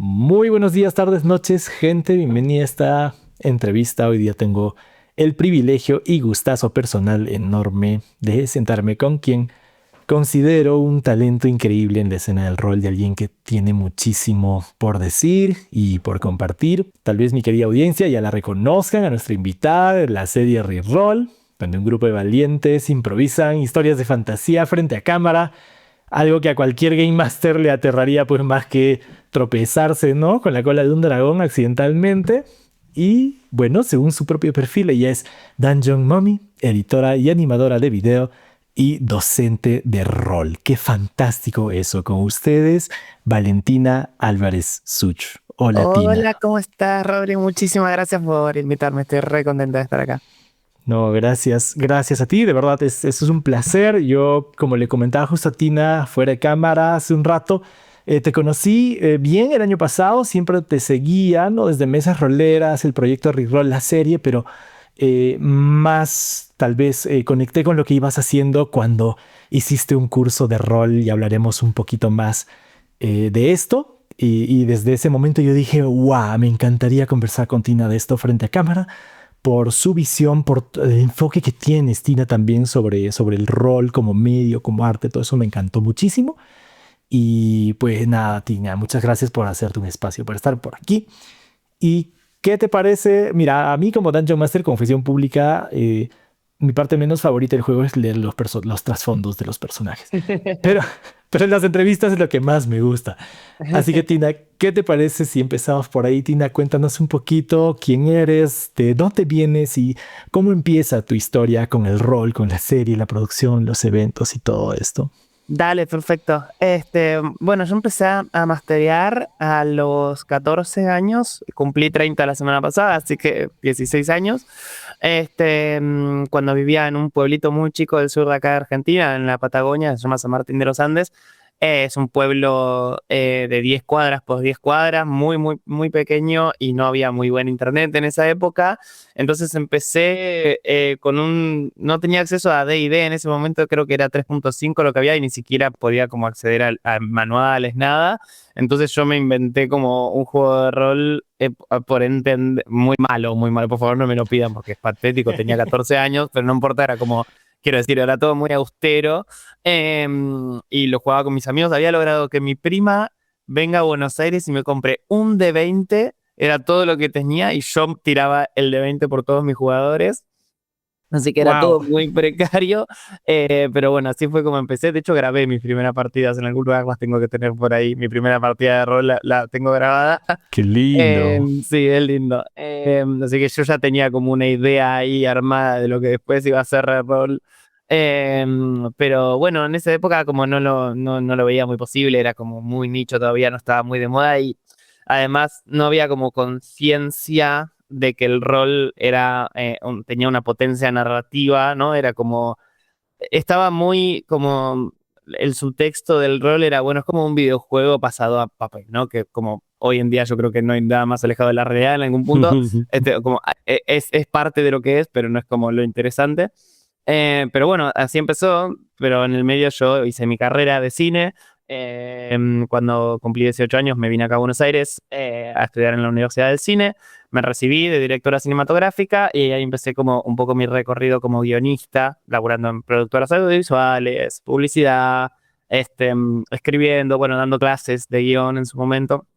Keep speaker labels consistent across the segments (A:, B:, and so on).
A: Muy buenos días, tardes, noches, gente. Bienvenida a esta entrevista. Hoy día tengo el privilegio y gustazo personal enorme de sentarme con quien considero un talento increíble en la escena del rol, de alguien que tiene muchísimo por decir y por compartir. Tal vez mi querida audiencia ya la reconozcan a nuestra invitada de la serie Reroll, donde un grupo de valientes improvisan historias de fantasía frente a cámara. Algo que a cualquier Game Master le aterraría pues más que tropezarse, ¿no? Con la cola de un dragón accidentalmente. Y bueno, según su propio perfil, ella es Dungeon Mommy, editora y animadora de video y docente de rol. Qué fantástico eso. Con ustedes, Valentina Álvarez Such. Hola,
B: Hola,
A: Tina.
B: ¿cómo estás, Rodri? Muchísimas gracias por invitarme. Estoy re contenta de estar acá.
A: No, gracias, gracias a ti, de verdad, eso es un placer. Yo, como le comentaba justo a Tina fuera de cámara hace un rato, te conocí bien el año pasado, siempre te seguía, ¿no? Desde Mesas Roleras, el proyecto Reroll, la serie, pero más tal vez conecté con lo que ibas haciendo cuando hiciste un curso de rol y hablaremos un poquito más de esto. Y desde ese momento yo dije, wow, me encantaría conversar con Tina de esto frente a cámara por su visión, por el enfoque que tienes, Tina, también sobre el rol como medio, como arte, todo eso me encantó muchísimo. Y pues nada, Tina, muchas gracias por hacerte un espacio, por estar por aquí. ¿Y qué te parece? Mira, a mí como Dungeon Master, confesión pública, mi parte menos favorita del juego es leer los trasfondos de los personajes. Pero, pero en las entrevistas es lo que más me gusta. Así que Tina, ¿qué te parece si empezamos por ahí? Tina, cuéntanos un poquito quién eres, de dónde vienes y cómo empieza tu historia con el rol, con la serie, la producción, los eventos y todo esto.
B: Dale, perfecto. Bueno, yo empecé a masterear a los 14 años, cumplí 30 la semana pasada, así que 16 años. Cuando vivía en un pueblito muy chico del sur de acá de Argentina, en la Patagonia, se llama San Martín de los Andes. Es un pueblo de 10 cuadras por 10 cuadras, muy, muy, muy pequeño y no había muy buen internet en esa época. Entonces empecé no tenía acceso a D&D en ese momento, creo que era 3.5 lo que había y ni siquiera podía como acceder a manuales, nada. Entonces yo me inventé como un juego de rol por entender, muy malo, por favor no me lo pidan porque es patético, tenía 14 años, pero no importa, era como, quiero decir, era todo muy austero. Y lo jugaba con mis amigos, había logrado que mi prima venga a Buenos Aires y me compré un D20, era todo lo que tenía y yo tiraba el D20 por todos mis jugadores. Así que era todo
A: Wow,
B: muy precario, pero bueno, así fue como empecé. De hecho, grabé mis primeras partidas en algún lugar, las tengo que tener por ahí. Mi primera partida de rol la tengo grabada.
A: qué lindo.
B: Sí, es lindo. Así que yo ya tenía como una idea ahí armada de lo que después iba a ser rol. Pero bueno, en esa época como no lo veía muy posible, era como muy nicho todavía, no estaba muy de moda y además no había como conciencia de que el rol tenía una potencia narrativa, ¿no? Era como, estaba muy como, el subtexto del rol era, bueno, es como un videojuego pasado a papel, ¿no? Que como hoy en día yo creo que no hay nada más alejado de la realidad en algún punto, es parte de lo que es, pero no es como lo interesante. Pero bueno, así empezó, pero en el medio yo hice mi carrera de cine. Cuando cumplí 18 años me vine acá a Buenos Aires a estudiar en la Universidad del Cine. Me recibí de directora cinematográfica y ahí empecé como un poco mi recorrido como guionista, laburando en productoras audiovisuales, publicidad, escribiendo, bueno, dando clases de guión en su momento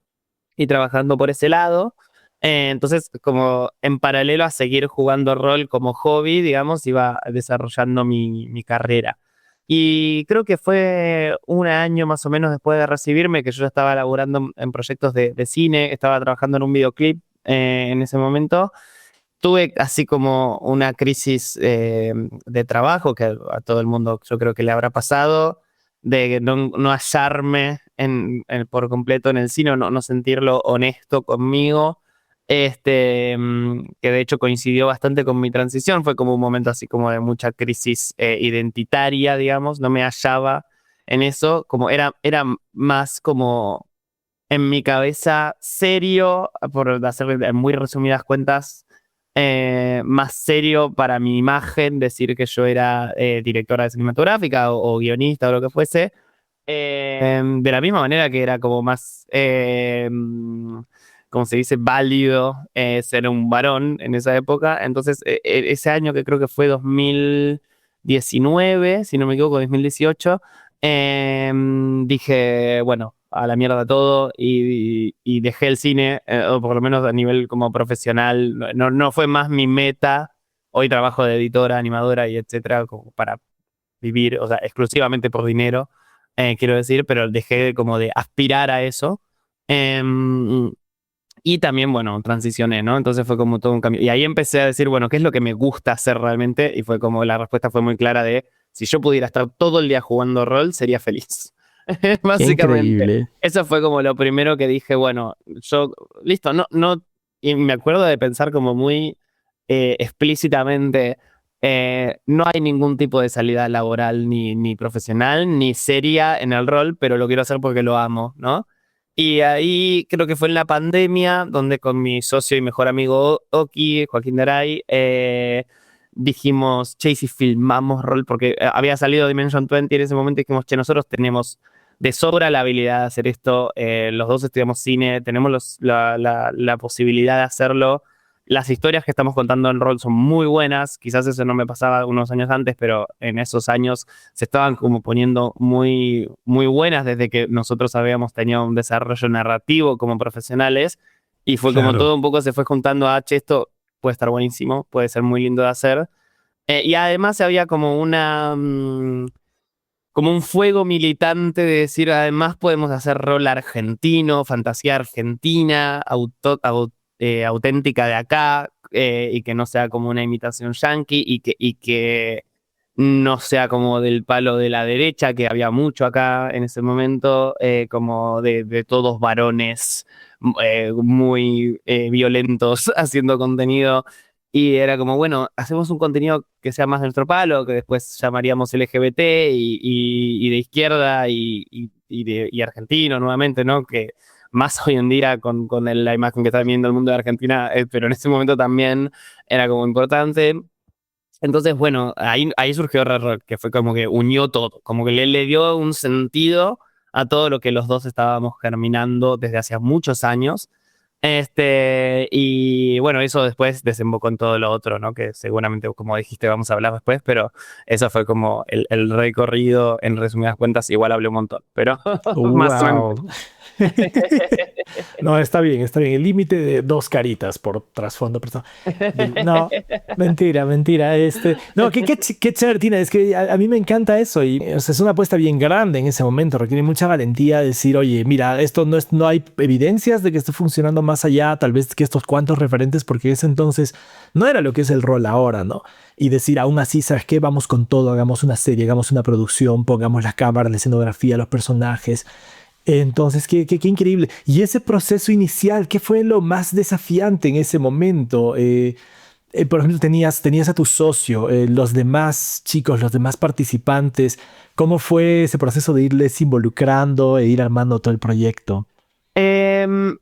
B: y trabajando por ese lado. Entonces, como en paralelo a seguir jugando rol como hobby, digamos, iba desarrollando mi carrera. Y creo que fue un año más o menos después de recibirme que yo ya estaba laburando en proyectos de cine, estaba trabajando en un videoclip en ese momento. Tuve así como una crisis de trabajo que a todo el mundo yo creo que le habrá pasado, de no hallarme por completo en el cine, no sentirlo honesto conmigo, que de hecho coincidió bastante con mi transición, fue como un momento así como de mucha crisis identitaria, digamos, no me hallaba en eso, como era más como en mi cabeza serio, por hacer en muy resumidas cuentas, más serio para mi imagen decir que yo era directora de cinematográfica o guionista o lo que fuese, De la misma manera que era como más, como se dice, válido ser un varón en esa época. Entonces, ese año que creo que fue 2019, si no me equivoco, 2018, dije, bueno, a la mierda todo y dejé el cine, o por lo menos a nivel como profesional. No fue más mi meta. Hoy trabajo de editora, animadora y etcétera, como para vivir, o sea, exclusivamente por dinero, quiero decir, pero dejé como de aspirar a eso. Em, y también, bueno, transicioné, ¿no? Entonces fue como todo un cambio. Y ahí empecé a decir, bueno, ¿qué es lo que me gusta hacer realmente? Y fue como la respuesta fue muy clara de, si yo pudiera estar todo el día jugando rol, sería feliz.
A: Qué
B: Básicamente.
A: increíble.
B: Eso fue como lo primero que dije, bueno, yo, listo, y me acuerdo de pensar como muy explícitamente, no hay ningún tipo de salida laboral ni profesional, ni seria en el rol, pero lo quiero hacer porque lo amo, ¿no? Y ahí creo que fue en la pandemia, donde con mi socio y mejor amigo Oki, Joaquín Daray, dijimos, che, ¿y si filmamos rol? Porque había salido Dimension 20 en ese momento y dijimos, che, nosotros tenemos de sobra la habilidad de hacer esto, los dos estudiamos cine, tenemos la posibilidad de hacerlo. Las historias que estamos contando en rol son muy buenas, quizás eso no me pasaba unos años antes, pero en esos años se estaban como poniendo muy, muy buenas desde que nosotros habíamos tenido un desarrollo narrativo como profesionales y fue como
A: Claro.
B: todo un poco se fue juntando a, che, esto puede estar buenísimo, puede ser muy lindo de hacer. Y además había como como un fuego militante de decir, además podemos hacer rol argentino, fantasía argentina, auténtica de acá, y que no sea como una imitación yankee, y que no sea como del palo de la derecha, que había mucho acá en ese momento, como de todos varones muy violentos haciendo contenido. Y era como, bueno, hacemos un contenido que sea más de nuestro palo, que después llamaríamos LGBT y de izquierda y argentino nuevamente, ¿no? Que más hoy en día con la imagen que está viendo el mundo de Argentina, pero en ese momento también era como importante. Entonces, bueno, ahí surgió Red Rock, que fue como que unió todo, como que le dio un sentido a todo lo que los dos estábamos germinando desde hace muchos años. Y bueno, eso después desembocó en todo lo otro, ¿no? Que seguramente, como dijiste, vamos a hablar después, pero eso fue como el recorrido, en resumidas cuentas, igual hablé un montón, pero más o menos.
A: Wow. No, está bien. El límite de dos caritas por trasfondo. No, mentira, mentira. No, qué chévere, Tina. Es que a mí me encanta eso y o sea, es una apuesta bien grande en ese momento. Requiere mucha valentía decir, oye, mira, esto no hay evidencias de que esté funcionando más allá, tal vez que estos cuantos referentes, porque ese entonces no era lo que es el rol ahora, ¿no? Y decir, aún así, ¿sabes qué? Vamos con todo, hagamos una serie, hagamos una producción, pongamos las cámaras, la escenografía, los personajes. Entonces, qué increíble. Y ese proceso inicial, ¿qué fue lo más desafiante en ese momento? Por ejemplo, tenías a tu socio, los demás chicos, los demás participantes. ¿Cómo fue ese proceso de irles involucrando e ir armando todo el proyecto?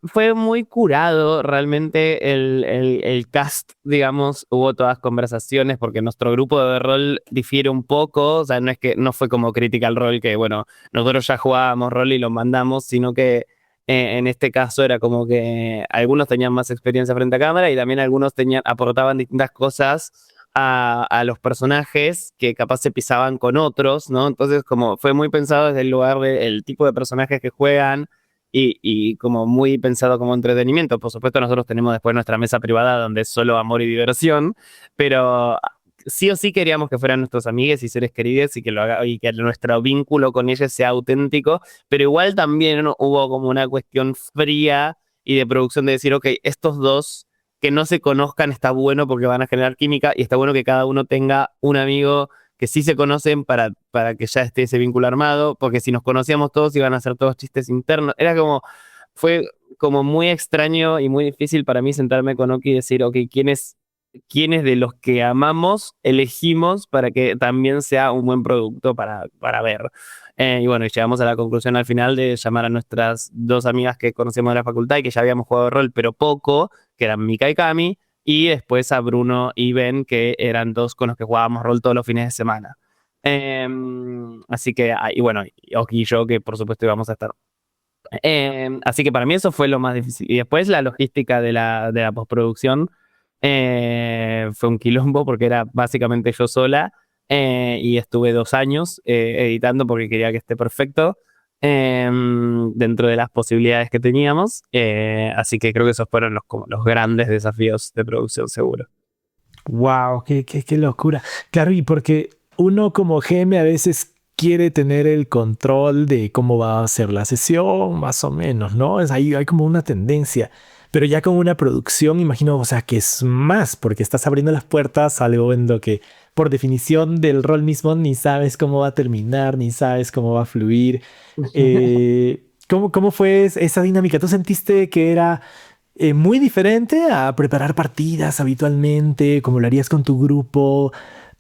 B: Fue muy curado realmente el cast, digamos, hubo todas conversaciones porque nuestro grupo de rol difiere un poco, o sea, no es que no fue como Critical Role, que bueno, nosotros ya jugábamos rol y lo mandamos, sino que en este caso era como que algunos tenían más experiencia frente a cámara y también algunos aportaban distintas cosas a los personajes que capaz se pisaban con otros, ¿no? Entonces como fue muy pensado desde el lugar del tipo de personajes que juegan y como muy pensado como entretenimiento. Por supuesto, nosotros tenemos después nuestra mesa privada donde es solo amor y diversión, pero sí o sí queríamos que fueran nuestros amigos y seres queridos y que lo haga, y que nuestro vínculo con ellos sea auténtico, pero igual también ¿no? hubo como una cuestión fría y de producción de decir, ok, estos dos que no se conozcan está bueno porque van a generar química y está bueno que cada uno tenga un amigo que sí se conocen para que ya esté ese vínculo armado, porque si nos conocíamos todos iban a ser todos chistes internos. Fue como muy extraño y muy difícil para mí sentarme con Oki y decir, ok, ¿quiénes de los que amamos elegimos para que también sea un buen producto para ver? Y bueno, y llegamos a la conclusión al final de llamar a nuestras dos amigas que conocíamos de la facultad y que ya habíamos jugado rol, pero poco, que eran Mika y Cami, y después a Bruno y Ben, que eran dos con los que jugábamos rol todos los fines de semana. Así que, y bueno, Oki y yo, que por supuesto íbamos a estar. Así que para mí eso fue lo más difícil. Y después la logística de la postproducción fue un quilombo porque era básicamente yo sola y estuve 2 años editando porque quería que esté perfecto dentro de las posibilidades que teníamos. Así que creo que esos fueron como los grandes desafíos de producción seguro.
A: Wow, qué locura. Claro, y porque uno como GM a veces quiere tener el control de cómo va a ser la sesión, más o menos, ¿no? Hay como una tendencia. Pero ya con una producción, imagino, o sea, que es más, porque estás abriendo las puertas a algo en lo que, por definición del rol mismo, ni sabes cómo va a terminar, ni sabes cómo va a fluir. ¿Cómo fue esa dinámica? ¿Tú sentiste que era muy diferente a preparar partidas habitualmente, como lo harías con tu grupo?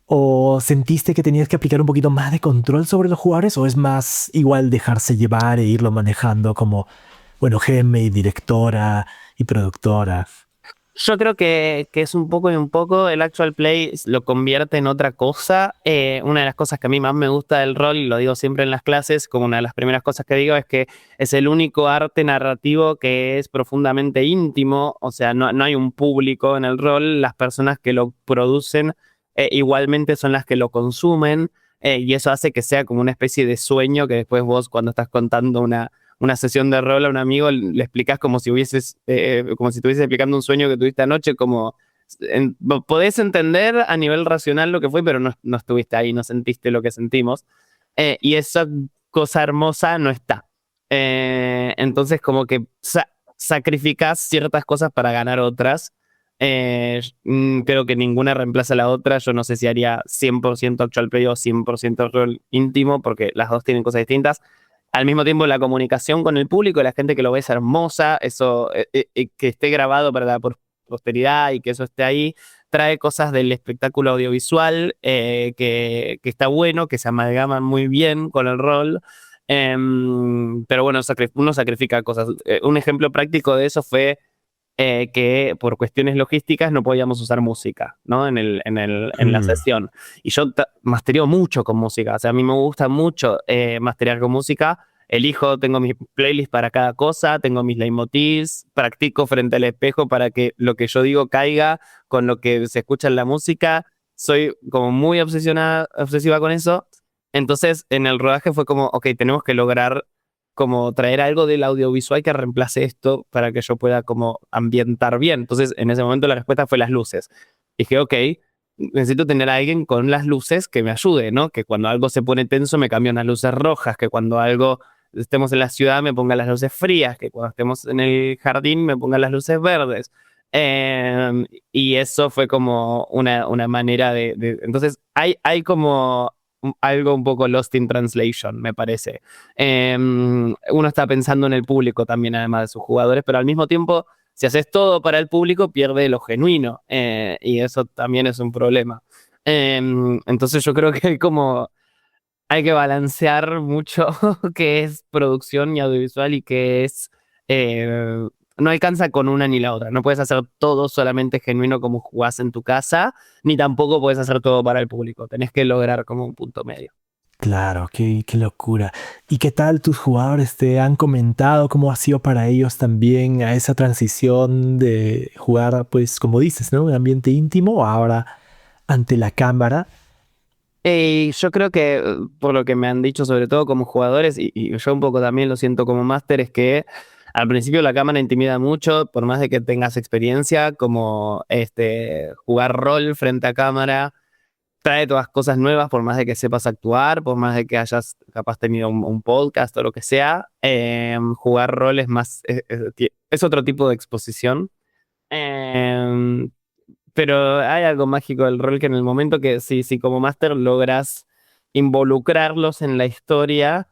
A: ¿O sentiste que tenías que aplicar un poquito más de control sobre los jugadores? ¿O es más igual dejarse llevar e irlo manejando como, bueno, GM y directora y productora?
B: Yo creo que es un poco y un poco. El actual play lo convierte en otra cosa. Una de las cosas que a mí más me gusta del rol, y lo digo siempre en las clases, como una de las primeras cosas que digo, es que es el único arte narrativo que es profundamente íntimo. O sea, no hay un público en el rol. Las personas que lo producen igualmente son las que lo consumen. Y eso hace que sea como una especie de sueño que después vos, cuando estás contando una sesión de rol a un amigo, le explicás como si como si estuvieses explicando un sueño que tuviste anoche, como podés entender a nivel racional lo que fue, pero no estuviste ahí, no sentiste lo que sentimos. Y esa cosa hermosa no está. Entonces como que sacrificás ciertas cosas para ganar otras. Creo que ninguna reemplaza a la otra. Yo no sé si haría 100% actual play o 100% rol íntimo, porque las dos tienen cosas distintas. Al mismo tiempo, la comunicación con el público, la gente que lo ve es hermosa, eso, que esté grabado para la posteridad y que eso esté ahí, trae cosas del espectáculo audiovisual que está bueno, que se amalgaman muy bien con el rol. Pero bueno, uno sacrifica cosas. Un ejemplo práctico de eso fue que por cuestiones logísticas no podíamos usar música, ¿no? En la
A: Mm.
B: sesión. Y yo mastereo mucho con música, o sea, a mí me gusta mucho masterear con música. Elijo, tengo mis playlists para cada cosa, tengo mis leitmotivs, practico frente al espejo para que lo que yo digo caiga con lo que se escucha en la música. Soy como muy obsesiva con eso. Entonces, en el rodaje fue como, ok, tenemos que lograr como traer algo del audiovisual que reemplace esto para que yo pueda como ambientar bien. Entonces, en ese momento la respuesta fue las luces. Dije, ok, necesito tener a alguien con las luces que me ayude, ¿no? Que cuando algo se pone tenso me cambian las luces rojas, que cuando algo estemos en la ciudad me ponga las luces frías, que cuando estemos en el jardín me ponga las luces verdes. Y eso fue como una manera Entonces, hay como algo un poco lost in translation, me parece. Uno está pensando en el público también, además de sus jugadores, pero al mismo tiempo, si haces todo para el público, pierde lo genuino, y eso también es un problema. Entonces yo creo que hay que balancear mucho qué es producción y audiovisual y qué es... no alcanza con una ni la otra. No puedes hacer todo solamente genuino como jugás en tu casa, ni tampoco puedes hacer todo para el público. Tenés que lograr como un punto medio.
A: Claro, qué locura. ¿Y qué tal tus jugadores te han comentado cómo ha sido para ellos también a esa transición de jugar, pues, como dices, ¿no? Un ambiente íntimo ahora ante la cámara?
B: Yo creo que, por lo que me han dicho, sobre todo como jugadores, y yo un poco también lo siento como máster, es que al principio la cámara intimida mucho, por más de que tengas experiencia, como jugar rol frente a cámara, trae todas cosas nuevas, por más de que sepas actuar, por más de que hayas capaz tenido un podcast o lo que sea. Jugar rol es más, es otro tipo de exposición. Eh, pero hay algo mágico del rol que en el momento que si como máster logras involucrarlos en la historia,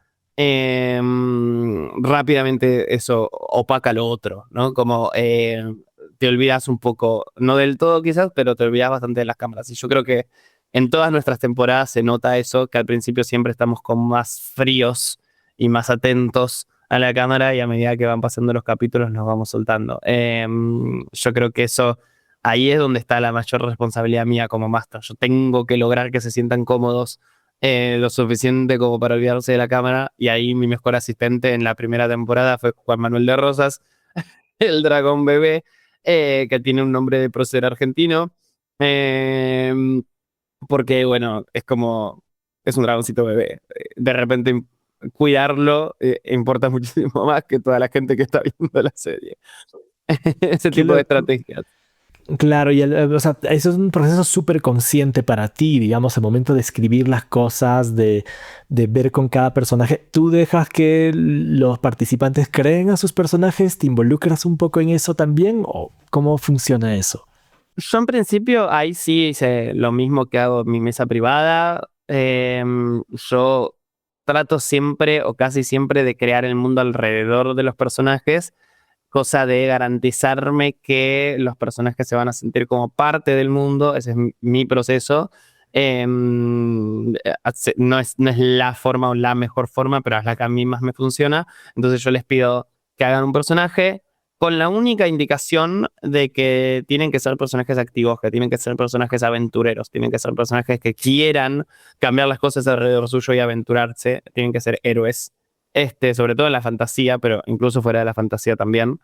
B: rápidamente eso opaca lo otro, ¿no? Como te olvidas un poco, no del todo quizás, pero te olvidas bastante de las cámaras. Y yo creo que en todas nuestras temporadas se nota eso, que al principio siempre estamos como más fríos y más atentos a la cámara y a medida que van pasando los capítulos nos vamos soltando. Yo creo que eso ahí es donde está la mayor responsabilidad mía como máster. Yo tengo que lograr que se sientan cómodos lo suficiente como para olvidarse de la cámara. Y ahí mi mejor asistente en la primera temporada fue Juan Manuel de Rosas, el dragón bebé, que tiene un nombre de prócer argentino. Eh, Porque, bueno, es un dragoncito bebé. De repente, cuidarlo importa muchísimo más que toda la gente que está viendo la serie. Ese
A: Qué
B: tipo de
A: loco.
B: estrategias.
A: Claro, o sea, eso es un proceso súper consciente para ti, digamos, el momento de escribir las cosas, de ver con cada personaje. ¿Tú dejas que los participantes creen a sus personajes? ¿Te involucras un poco en eso también? ¿O cómo funciona eso?
B: Yo en principio ahí sí hice lo mismo que hago en mi mesa privada. Yo trato siempre o casi siempre de crear el mundo alrededor de los personajes, cosa de garantizarme que los personajes se van a sentir como parte del mundo. Ese es mi proceso. No es la forma o la mejor forma, pero es la que a mí más me funciona. Entonces yo les pido que hagan un personaje con la única indicación de que tienen que ser personajes activos, que tienen que ser personajes aventureros, tienen que ser personajes que quieran cambiar las cosas alrededor suyo y aventurarse, tienen que ser héroes, sobre todo en la fantasía, pero incluso fuera de la fantasía también.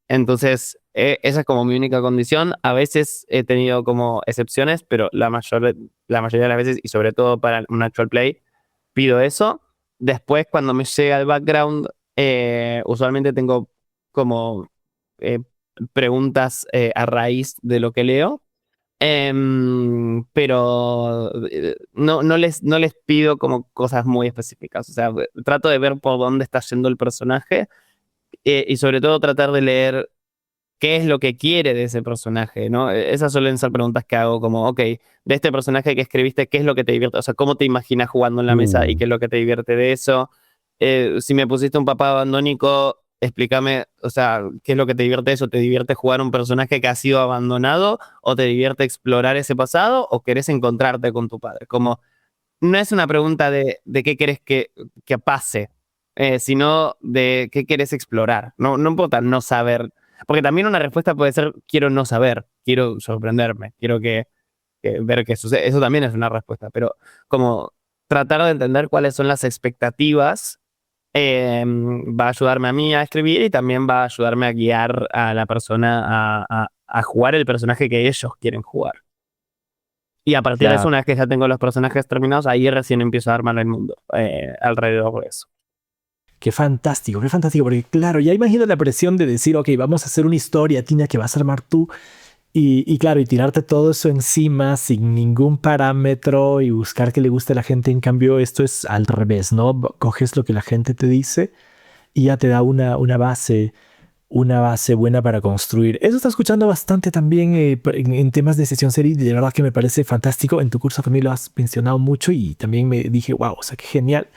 B: Entonces, esa es como mi única condición. A veces he tenido como excepciones, pero la mayoría de las veces, y sobre todo para un actual play, pido eso. Después, cuando me llega el background, usualmente tengo como eh, preguntas a raíz de lo que leo. Pero no les pido como cosas muy específicas. O sea, trato de ver por dónde está yendo el personaje, y sobre todo tratar de leer qué es lo que quiere de ese personaje, ¿no? Esas suelen ser preguntas que hago como, ok, de este personaje que escribiste, ¿qué es lo que te divierte? O sea, ¿cómo te imaginas jugando en la mesa y
A: Uh,
B: qué es lo que te divierte de eso? Si me pusiste un papá abandónico, explícame, o sea, ¿qué es lo que te divierte de eso? ¿Te divierte jugar un personaje que ha sido abandonado o te divierte explorar ese pasado o querés encontrarte con tu padre? Como, no es una pregunta de qué querés que pase, sino de qué querés explorar. No importa no saber, porque también una respuesta puede ser quiero no saber, quiero sorprenderme, quiero que ver qué sucede. Eso también es una respuesta, pero como tratar de entender cuáles son las expectativas, va a ayudarme a mí a escribir y también va a ayudarme a guiar a la persona a jugar el personaje que ellos quieren jugar. Y a partir de eso,
A: claro.
B: una vez que ya tengo los personajes terminados, ahí recién empiezo a armar el mundo alrededor de eso.
A: Qué fantástico, porque claro, ya imagino la presión de decir, ok, vamos a hacer una historia, Tina, que vas a armar tú, y claro, y tirarte todo eso encima sin ningún parámetro y buscar que le guste a la gente. En cambio, esto es al revés, ¿no? Coges lo que la gente te dice y ya te da una base buena para construir. Eso está escuchando bastante también en temas de sesión serie y de verdad que me parece fantástico. En tu curso también lo has mencionado mucho y también me dije, wow, o sea, qué genial.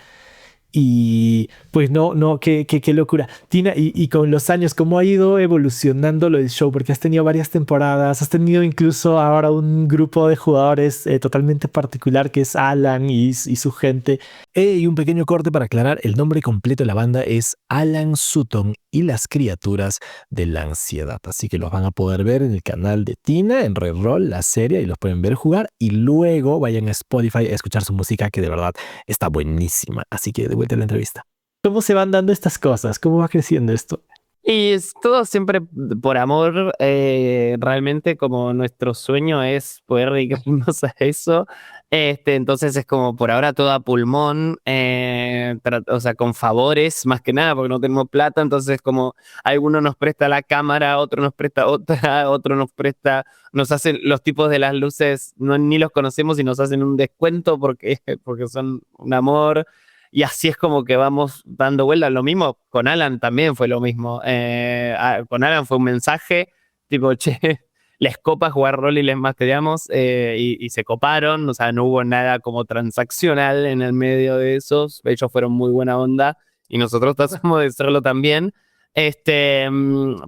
A: Y pues no, qué locura. Tina, y con los años, ¿cómo ha ido evolucionando lo del show? Porque has tenido varias temporadas, has tenido incluso ahora un grupo de jugadores totalmente particular que es Alan y su gente. Y un pequeño corte para aclarar, el nombre completo de la banda es Alan Sutton y las criaturas de la ansiedad. Así que los van a poder ver en el canal de Tina, en Reroll, la serie, y los pueden ver jugar. Y luego vayan a Spotify a escuchar su música, que de verdad está buenísima. Así que de vuelta a la entrevista. ¿Cómo se van dando estas cosas? ¿Cómo va creciendo esto?
B: Y es todo siempre por amor. Realmente como nuestro sueño es poder dedicarnos a eso. Entonces es como por ahora todo a pulmón, o sea, con favores más que nada, porque no tenemos plata. Entonces como alguno nos presta la cámara, otro nos presta otra, otro nos hacen los tipos de las luces, ni los conocemos y nos hacen un descuento porque son un amor. Y así es como que vamos dando vueltas. Lo mismo con Alan también fue lo mismo. Con Alan fue un mensaje tipo, che, les copa jugar rol y les mastereamos, y se coparon. O sea, no hubo nada como transaccional en el medio de esos. Ellos fueron muy buena onda y nosotros tratamos de serlo también.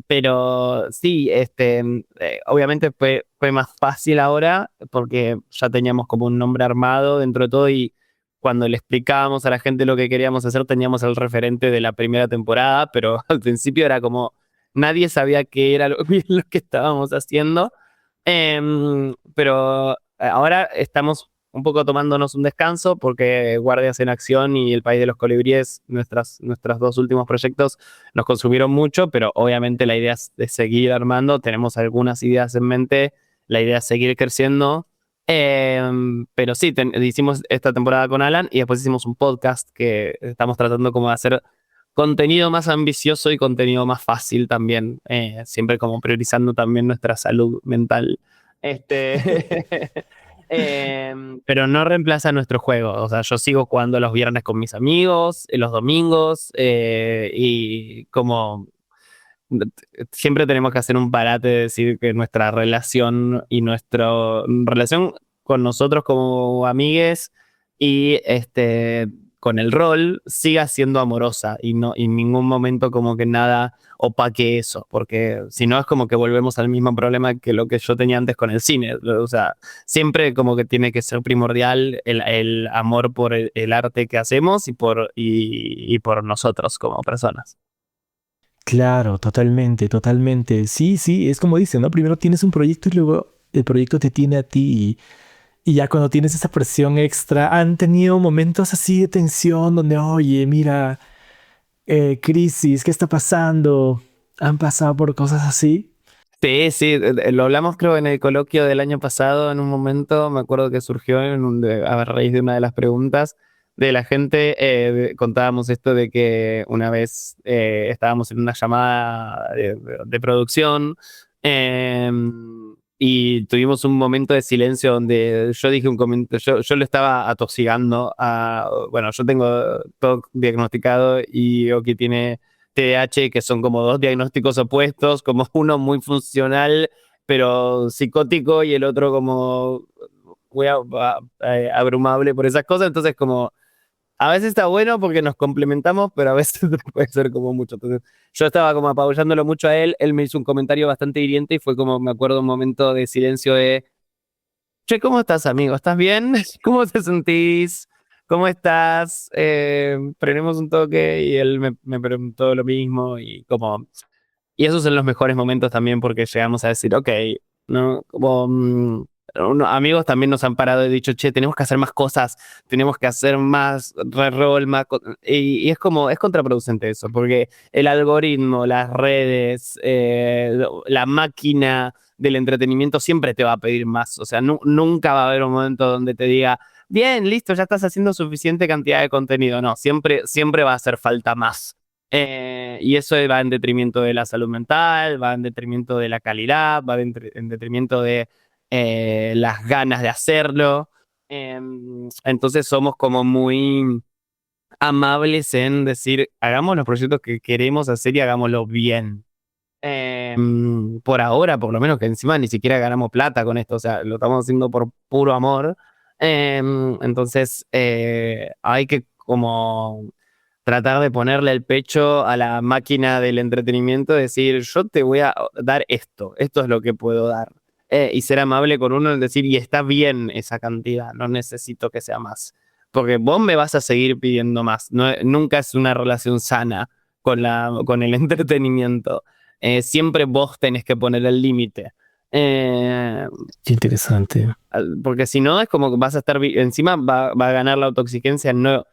B: Pero sí, obviamente fue más fácil ahora porque ya teníamos como un nombre armado dentro de todo y cuando le explicábamos a la gente lo que queríamos hacer, teníamos el referente de la primera temporada, pero al principio era como nadie sabía qué era bien lo que estábamos haciendo. Pero ahora estamos un poco tomándonos un descanso porque Guardias en Acción y El País de los Colibríes, nuestros dos últimos proyectos, nos consumieron mucho, pero obviamente la idea es de seguir armando, tenemos algunas ideas en mente, la idea es seguir creciendo, pero sí, hicimos esta temporada con Alan y después hicimos un podcast que estamos tratando como de hacer contenido más ambicioso y contenido más fácil también, siempre como priorizando también nuestra salud mental. Pero no reemplaza nuestro juego. O sea, yo sigo jugando los viernes con mis amigos, los domingos, y como siempre tenemos que hacer un parate de decir que nuestra relación y nuestra relación con nosotros como amigues y con el rol siga siendo amorosa y no en ningún momento como que nada opaque eso, porque si no es como que volvemos al mismo problema que lo que yo tenía antes con el cine. O sea, siempre como que tiene que ser primordial el amor por el arte que hacemos y por nosotros como personas.
A: Claro, totalmente, totalmente. Sí, sí, es como dicen, ¿no? Primero tienes un proyecto y luego el proyecto te tiene a ti y ya cuando tienes esa presión extra, han tenido momentos así de tensión donde, oye, mira, crisis, ¿qué está pasando? ¿Han pasado por cosas así?
B: Sí, sí, lo hablamos creo en el coloquio del año pasado, en un momento, me acuerdo que surgió a raíz de una de las preguntas de la gente, contábamos esto de que una vez estábamos en una llamada de producción, eh, y tuvimos un momento de silencio donde yo dije un comentario, yo lo estaba atosigando bueno, yo tengo TOC diagnosticado y Oki tiene TDAH, que son como dos diagnósticos opuestos, como uno muy funcional, pero psicótico, y el otro como muy abrumable por esas cosas. Entonces, como a veces está bueno porque nos complementamos, pero a veces puede ser como mucho. Entonces, yo estaba como apabullándolo mucho a él me hizo un comentario bastante hiriente y fue como, me acuerdo, un momento de silencio de, che, ¿cómo estás, amigo? ¿Estás bien? ¿Cómo te sentís? ¿Cómo estás? Prendemos un toque y él me preguntó lo mismo y esos son los mejores momentos también porque llegamos a decir, ok, ¿no? Como amigos también nos han parado y dicho, che, tenemos que hacer más cosas, tenemos que hacer más reroll, y es como, es contraproducente eso, porque el algoritmo, las redes, la máquina del entretenimiento siempre te va a pedir más. O sea, nunca va a haber un momento donde te diga, bien, listo, ya estás haciendo suficiente cantidad de contenido. No, siempre va a hacer falta más. Y eso va en detrimento de la salud mental, va en detrimento de la calidad, va en detrimento de las ganas de hacerlo. Entonces somos como muy amables en decir, hagamos los proyectos que queremos hacer y hagámoslo bien. Por ahora, por lo menos, que encima ni siquiera ganamos plata con esto, o sea, lo estamos haciendo por puro amor. Entonces, hay que como tratar de ponerle el pecho a la máquina del entretenimiento, decir, yo te voy a dar esto es lo que puedo dar. Y ser amable con uno en decir, y está bien esa cantidad, no necesito que sea más. Porque vos me vas a seguir pidiendo más. Nunca es una relación sana con el entretenimiento. Siempre vos tenés que poner el límite. Eh,
A: Qué interesante.
B: Porque si no, es como que vas a estar, encima va a ganar la autoexigencia. No,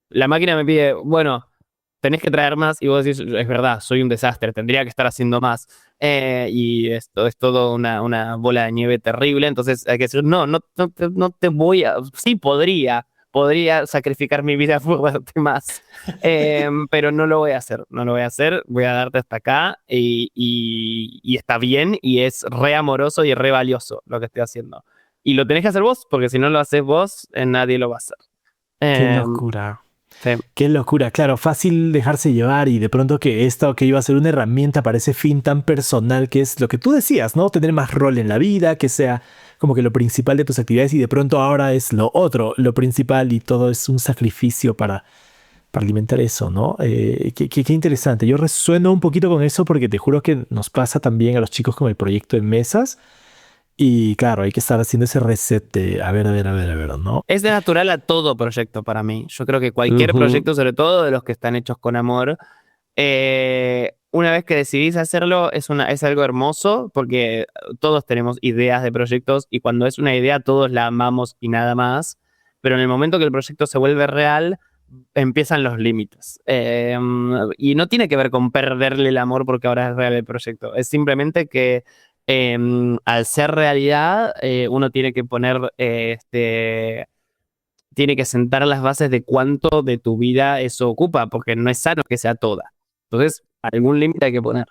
B: la máquina me pide, bueno, tenés que traer más, y vos decís, es verdad, soy un desastre, tendría que estar haciendo más. Y esto es todo una bola de nieve terrible. Entonces hay que decir, no te voy a, sí podría sacrificar mi vida por darte más. Pero no lo voy a hacer, no lo voy a hacer, voy a darte hasta acá y está bien y es re amoroso y re valioso lo que estoy haciendo. Y lo tenés que hacer vos, porque si no lo haces vos, nadie lo va a hacer.
A: Qué
B: Eh,
A: locura.
B: sí.
A: Qué locura, claro, fácil dejarse llevar y de pronto que esto que iba a ser una herramienta para ese fin tan personal que es lo que tú decías, ¿no? Tener más rol en la vida, que sea como que lo principal de tus actividades y de pronto ahora es lo otro, lo principal y todo es un sacrificio para alimentar eso, ¿no? Qué interesante. Yo resueno un poquito con eso porque te juro que nos pasa también a los chicos con el proyecto en mesas y claro, hay que estar haciendo ese reset de a ver, ¿no?
B: Es de natural a todo proyecto para mí. Yo creo que cualquier
A: Ujú.
B: proyecto, sobre todo de los que están hechos con amor, una vez que decidís hacerlo, es algo hermoso, porque todos tenemos ideas de proyectos y cuando es una idea todos la amamos y nada más, pero en el momento que el proyecto se vuelve real, empiezan los límites. Y no tiene que ver con perderle el amor porque ahora es real el proyecto, es simplemente que al ser realidad, uno tiene que poner tiene que sentar las bases de cuánto de tu vida eso ocupa, porque no es sano que sea toda. Entonces, algún límite hay que poner.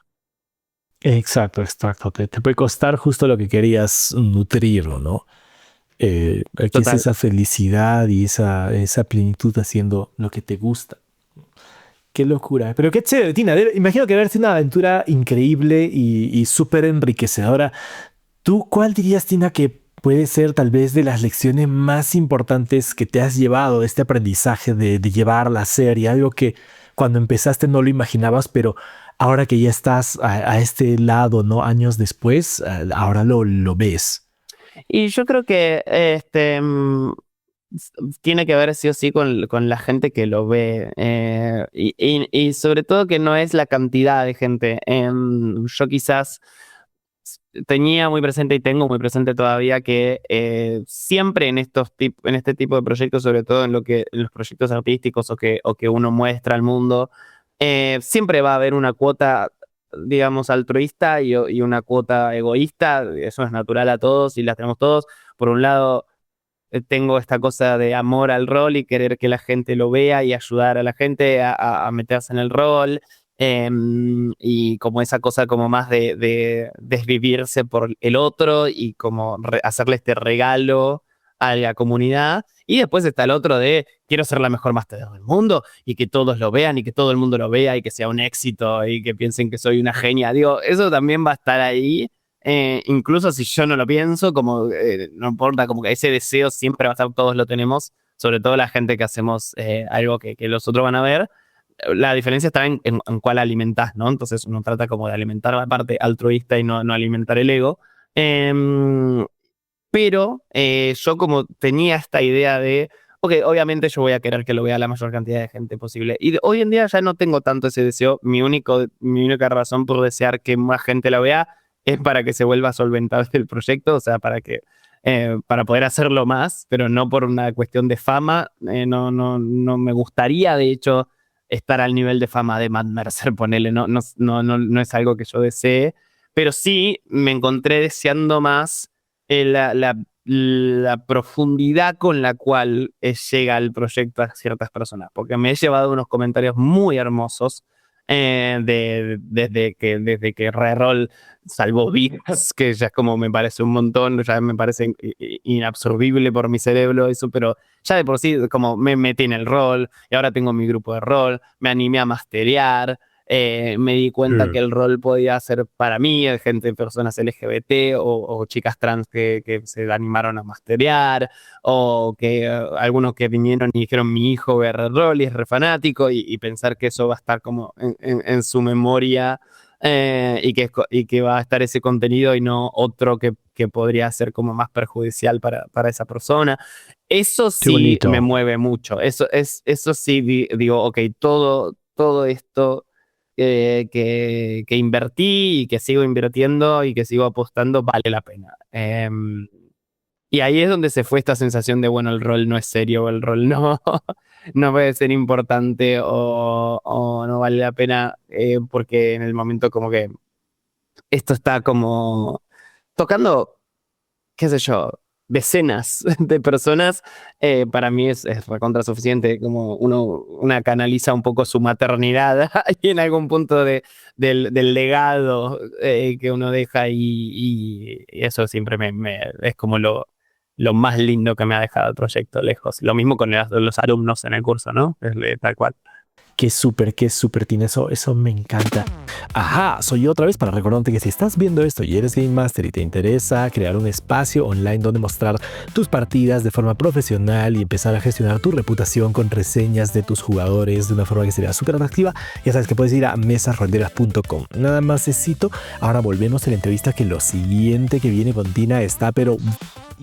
A: Exacto, exacto. Te puede costar justo lo que querías nutrir, ¿no? Que es
B: Total.
A: esa felicidad y esa plenitud haciendo lo que te gusta. Qué locura. Pero qué chévere, Tina. Imagino que debe ser una aventura increíble y súper enriquecedora. ¿Tú cuál dirías, Tina, que puede ser tal vez de las lecciones más importantes que te has llevado de este aprendizaje de llevar la serie? Algo que cuando empezaste no lo imaginabas, pero ahora que ya estás a este lado, ¿no? Años después, ahora lo ves.
B: Y yo creo que tiene que ver sí o sí con la gente que lo ve. Y sobre todo que no es la cantidad de gente. Yo quizás tenía muy presente y tengo muy presente todavía que siempre en este tipo de proyectos, sobre todo en los proyectos artísticos o que uno muestra al mundo, siempre va a haber una cuota, digamos, altruista y una cuota egoísta. Eso es natural a todos y las tenemos todos. Por un lado, tengo esta cosa de amor al rol y querer que la gente lo vea y ayudar a la gente a meterse en el rol. Y como esa cosa como más de desvivirse por el otro y como hacerle este regalo a la comunidad. Y después está el otro de quiero ser la mejor máster del mundo y que todos lo vean y que todo el mundo lo vea y que sea un éxito y que piensen que soy una genia. Digo, eso también va a estar ahí. Incluso si yo no lo pienso, como no importa, como que ese deseo siempre va a estar, todos lo tenemos, sobre todo la gente que hacemos algo que los otros van a ver. La diferencia está en cuál alimentás, ¿no? Entonces uno trata como de alimentar la parte altruista y no alimentar el ego. Pero yo como tenía esta idea de, ok, obviamente yo voy a querer que lo vea la mayor cantidad de gente posible. Y hoy en día ya no tengo tanto ese deseo. Mi única razón por desear que más gente lo vea es para que se vuelva solventable el proyecto, o sea, para poder hacerlo más, pero no por una cuestión de fama. No me gustaría, de hecho, estar al nivel de fama de Matt Mercer, ponele, no es algo que yo desee, pero sí me encontré deseando más la profundidad con la cual llega el proyecto a ciertas personas, porque me he llevado unos comentarios muy hermosos desde que Reroll salvó vidas, que ya es como me parece un montón, ya me parece inabsorbible por mi cerebro eso, pero ya de por sí como me metí en el rol y ahora tengo mi grupo de rol, me animé a masterear. Me di cuenta que el rol podía ser para mí, personas LGBT o chicas trans que se animaron a masterear, o que algunos que vinieron y dijeron mi hijo ve rol y es re fanático, y pensar que eso va a estar como en su memoria, y que va a estar ese contenido y no otro que podría ser como más perjudicial para esa persona. Eso
A: Qué
B: sí me
A: bonito.
B: mueve mucho. Eso sí digo, ok, todo esto que invertí y que sigo invirtiendo y que sigo apostando vale la pena. Y ahí es donde se fue esta sensación de, bueno, el rol no es serio, o el rol no puede ser importante o no vale la pena, porque en el momento como que esto está como tocando, qué sé yo, decenas de personas. Para mí es recontra suficiente, como una canaliza un poco su maternidad y en algún punto del legado que uno deja, y eso siempre es como lo más lindo que me ha dejado el proyecto lejos. Lo mismo con los alumnos en el curso, ¿no? Tal cual.
A: Qué súper, Tina. Eso me encanta. Ajá, soy yo otra vez para recordarte que si estás viendo esto y eres Game Master y te interesa crear un espacio online donde mostrar tus partidas de forma profesional y empezar a gestionar tu reputación con reseñas de tus jugadores de una forma que sería súper atractiva, ya sabes que puedes ir a mesasronderas.com. Nada más necesito. Ahora volvemos a la entrevista, que lo siguiente que viene con Tina está pero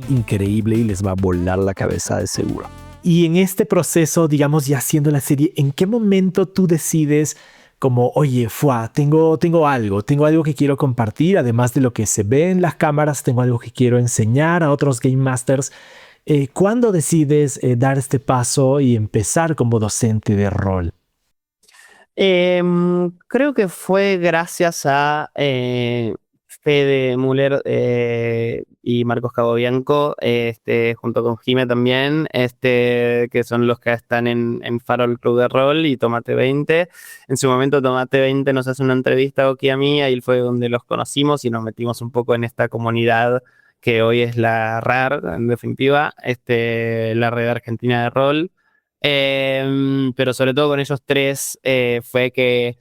A: increíble y les va a volar la cabeza de seguro. Y en este proceso, digamos, ya haciendo la serie, ¿en qué momento tú decides como, oye, tengo algo que quiero compartir, además de lo que se ve en las cámaras, tengo algo que quiero enseñar a otros Game Masters. ¿Cuándo decides dar este paso y empezar como docente de rol?
B: Creo que fue gracias a Fede Müller y Marcos Cabobianco, junto con Jime también, que son los que están en Farol Club de Rol y Tomate 20. En su momento Tomate 20 nos hace una entrevista a Oki y a mí, ahí fue donde los conocimos y nos metimos un poco en esta comunidad que hoy es la RAR, en definitiva, la Red Argentina de Rol. Pero sobre todo con ellos tres fue que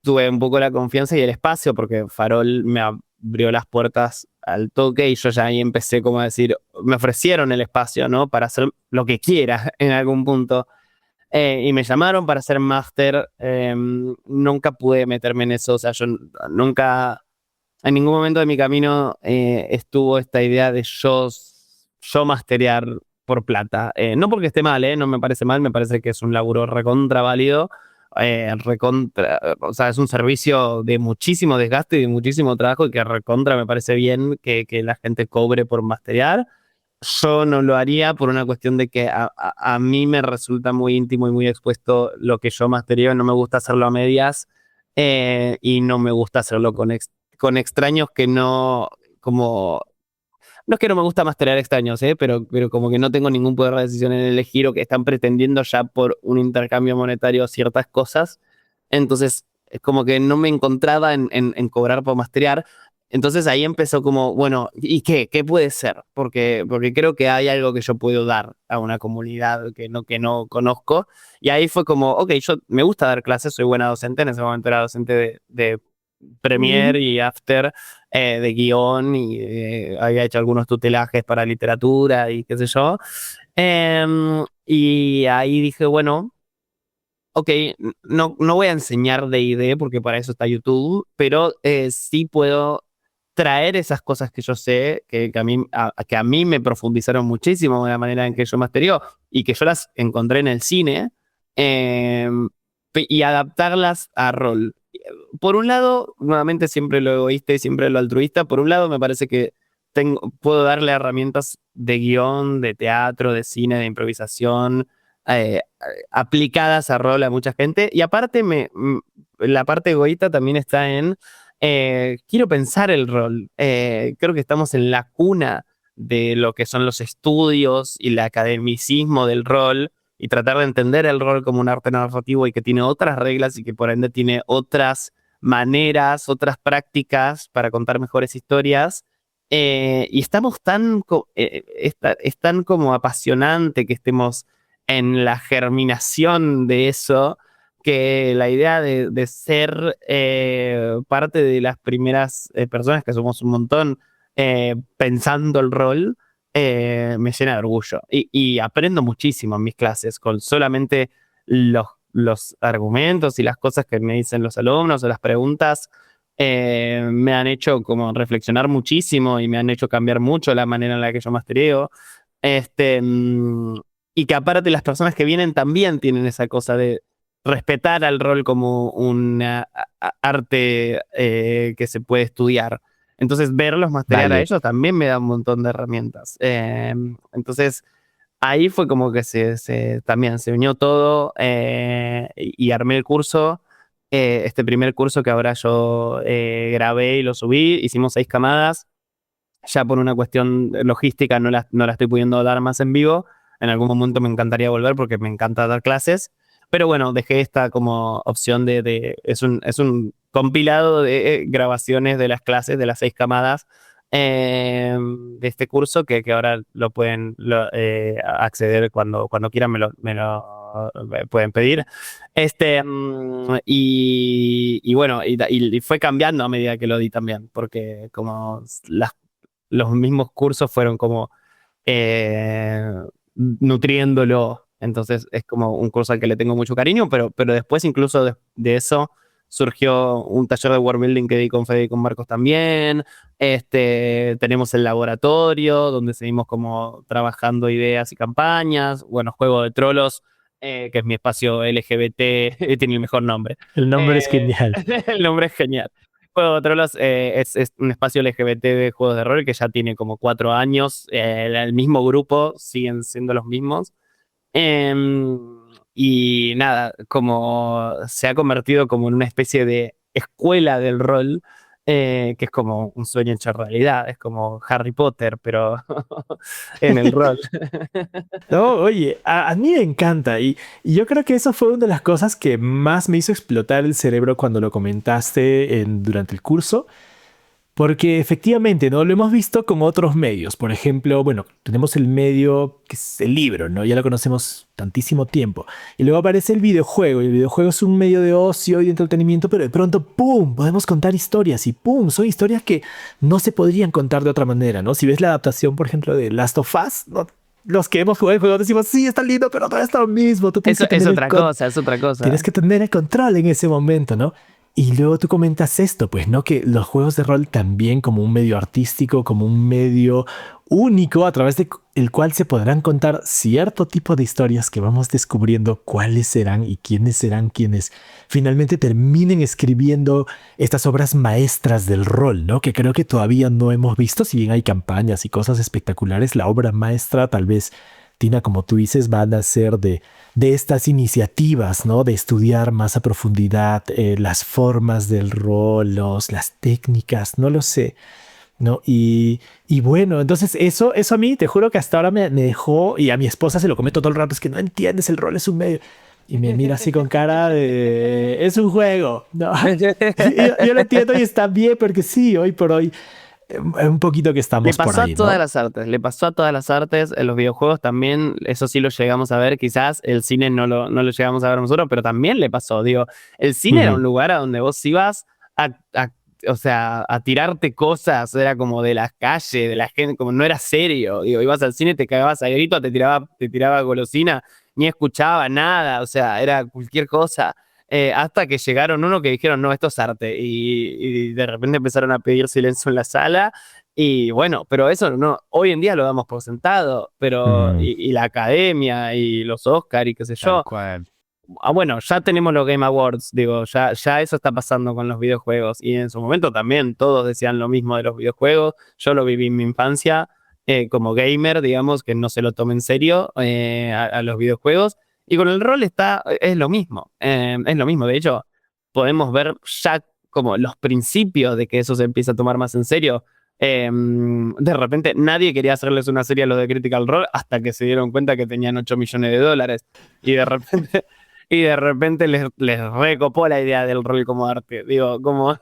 B: tuve un poco la confianza y el espacio, porque Farol me abrió las puertas al toque y yo ya ahí empecé como a decir, me ofrecieron el espacio, ¿no? Para hacer lo que quiera en algún punto. Y me llamaron para hacer máster. Nunca pude meterme en eso, o sea, yo nunca, en ningún momento de mi camino estuvo esta idea de yo masterear por plata. No porque esté mal, no me parece mal, me parece que es un laburo recontra válido, o sea, es un servicio de muchísimo desgaste y de muchísimo trabajo y que recontra me parece bien que la gente cobre por masterear. Yo no lo haría por una cuestión de que a mí me resulta muy íntimo y muy expuesto lo que yo mastereo, no me gusta hacerlo a medias y no me gusta hacerlo con extraños que no, como, no es que no me gusta masterear extraños, pero como que no tengo ningún poder de decisión en elegir o que están pretendiendo ya por un intercambio monetario ciertas cosas. Entonces, es como que no me encontraba en cobrar por masterear. Entonces ahí empezó como, bueno, ¿y qué? ¿Qué puede ser? Porque creo que hay algo que yo puedo dar a una comunidad que no conozco. Y ahí fue como, ok, yo me gusta dar clases, soy buena docente, en ese momento era docente de Premiere
A: Ujú.
B: y After, de guión, y había hecho algunos tutelajes para literatura y qué sé yo. Y ahí dije, bueno, ok, no voy a enseñar D&D porque para eso está YouTube, pero sí puedo traer esas cosas que yo sé, que a mí me profundizaron muchísimo de la manera en que yo masterió y que yo las encontré en el cine, eh, y adaptarlas a rol. Por un lado, nuevamente siempre lo egoísta y siempre lo altruista, por un lado me parece que puedo darle herramientas de guión, de teatro, de cine, de improvisación, eh, aplicadas a rol a mucha gente. Y aparte, la parte egoísta también está en, quiero pensar el rol. Creo que estamos en la cuna de lo que son los estudios y el academicismo del rol y tratar de entender el rol como un arte narrativo y que tiene otras reglas y que por ende tiene otras maneras, otras prácticas para contar mejores historias. Y estamos es tan como apasionante que estemos en la germinación de eso, que la idea de ser parte de las primeras personas, que somos un montón, pensando el rol, me llena de orgullo. Y aprendo muchísimo en mis clases con solamente los argumentos y las cosas que me dicen los alumnos o las preguntas. Me han hecho como reflexionar muchísimo y me han hecho cambiar mucho la manera en la que yo mastereo. Este, mm, y que aparte las personas que vienen también tienen esa cosa de respetar al rol como un arte que se puede estudiar. Entonces, verlos masterear a
A: Vale.
B: ellos también me da un montón de herramientas. Entonces, ahí fue como que también se unió todo y armé el curso. Este primer curso que ahora yo grabé y lo subí, hicimos 6 camadas. Ya por una cuestión logística no la estoy pudiendo dar más en vivo. En algún momento me encantaría volver porque me encanta dar clases. Pero bueno, dejé esta como opción es un compilado de grabaciones de las clases de las 6 camadas de este curso que ahora lo pueden acceder cuando quieran, me pueden pedir. Y bueno, y fue cambiando a medida que lo di también, porque como los mismos cursos fueron como eh, nutriéndolo. Entonces es como un curso al que le tengo mucho cariño, pero después incluso de eso surgió un taller de world building que di con Fede y con Marcos también. Tenemos el laboratorio donde seguimos como trabajando ideas y campañas. Bueno, Juego de Trolos que es mi espacio LGBT, tiene el mejor nombre.
A: El nombre es genial.
B: El nombre es genial. Juego de Trolos es un espacio LGBT de juegos de rol que ya tiene como 4 años. El mismo grupo, siguen siendo los mismos. Em, y nada, como se ha convertido como en una especie de escuela del rol, que es como un sueño hecho realidad, es como Harry Potter, pero en el rol.
A: No, oye, a mí me encanta y yo creo que eso fue una de las cosas que más me hizo explotar el cerebro cuando lo comentaste durante el curso. Porque efectivamente, ¿no? Lo hemos visto con otros medios. Por ejemplo, bueno, tenemos el medio que es el libro, ¿no? Ya lo conocemos tantísimo tiempo. Y luego aparece el videojuego. Y el videojuego es un medio de ocio y de entretenimiento, pero de pronto, ¡pum! Podemos contar historias y ¡pum! Son historias que no se podrían contar de otra manera, ¿no? Si ves la adaptación, por ejemplo, de Last of Us, ¿no? Los que hemos jugado el juego decimos, sí, está lindo, pero no es lo mismo. Tú tienes
B: Eso
A: que
B: es
A: tener
B: otra cosa, es otra cosa.
A: tienes que tener el control en ese momento, ¿no? Y luego tú comentas esto, pues, ¿no? Que los juegos de rol también como un medio artístico, como un medio único a través del cual se podrán contar cierto tipo de historias que vamos descubriendo cuáles serán y quiénes serán quienes finalmente terminen escribiendo estas obras maestras del rol, ¿no? Que creo que todavía no hemos visto, si bien hay campañas y cosas espectaculares, la obra maestra tal vez, Tina, como tú dices, van a ser de estas iniciativas, ¿no? De estudiar más a profundidad las formas del rol, las técnicas, no lo sé, ¿no? Y bueno, entonces eso a mí, te juro que hasta ahora me dejó, y a mi esposa se lo comento todo el rato, es que no entiendes, el rol es un medio. Y me mira así con cara de, es un juego, ¿no? Yo lo entiendo y está bien, porque sí, hoy por hoy, un poquito que estamos por ahí,
B: Le pasó a todas
A: ¿no?
B: las artes, le pasó a todas las artes, en los videojuegos también, eso sí lo llegamos a ver, quizás el cine no lo llegamos a ver nosotros, pero también le pasó, digo, el cine era
A: Ujú.
B: un lugar a donde vos ibas o sea, a tirarte cosas, era como de las calles, de la gente, como no era serio, digo, ibas al cine, te cagabas a grito, te tiraba golosina, ni escuchaba nada, o sea, era cualquier cosa. Hasta que llegaron uno que dijeron, no, esto es arte. Y de repente empezaron a pedir silencio en la sala. Y bueno, pero eso no, hoy en día lo damos por sentado, pero
A: Mm,
B: y la academia y los Oscar y qué sé
C: Tal
B: yo.
C: cual.
B: Bueno, ya tenemos los Game Awards, digo, ya eso está pasando con los videojuegos. Y en su momento también todos decían lo mismo de los videojuegos. Yo lo viví en mi infancia como gamer, digamos, que no se lo tome en serio a los videojuegos. Y con el rol es lo mismo. Es lo mismo. De hecho, podemos ver ya como los principios de que eso se empieza a tomar más en serio. De repente nadie quería hacerles una serie a los de Critical Role hasta que se dieron cuenta que tenían 8 millones de dólares. Y de repente les recopó la idea del rol como arte. Digo, como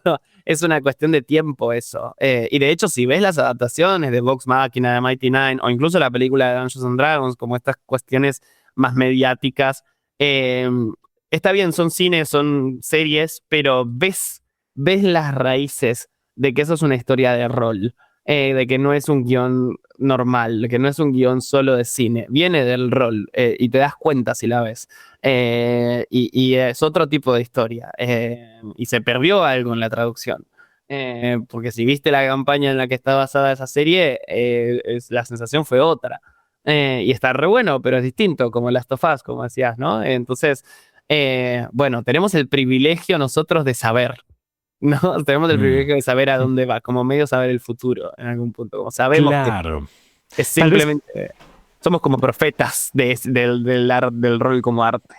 B: es una cuestión de tiempo eso. Y de hecho, si ves las adaptaciones de Vox Machina, de Mighty Nine, o incluso la película de Dungeons and Dragons, como estas cuestiones más mediáticas, eh, está bien, son cines, son series, pero ves las raíces de que eso es una historia de rol. De que no es un guión normal, de que no es un guión solo de cine, viene del rol y te das cuenta si la ves. Y es otro tipo de historia. Y se perdió algo en la traducción. Porque si viste la campaña en la que está basada esa serie, la sensación fue otra. Y está re bueno, pero es distinto, como Last of Us, como decías, ¿no? Entonces, bueno, tenemos el privilegio nosotros de saber, ¿no? Tenemos el
A: mm.
B: privilegio de saber a dónde va, como medio saber el futuro en algún punto. Como sabemos que
A: Claro.
B: es
A: Tal vez
B: simplemente, somos como profetas del rol como arte.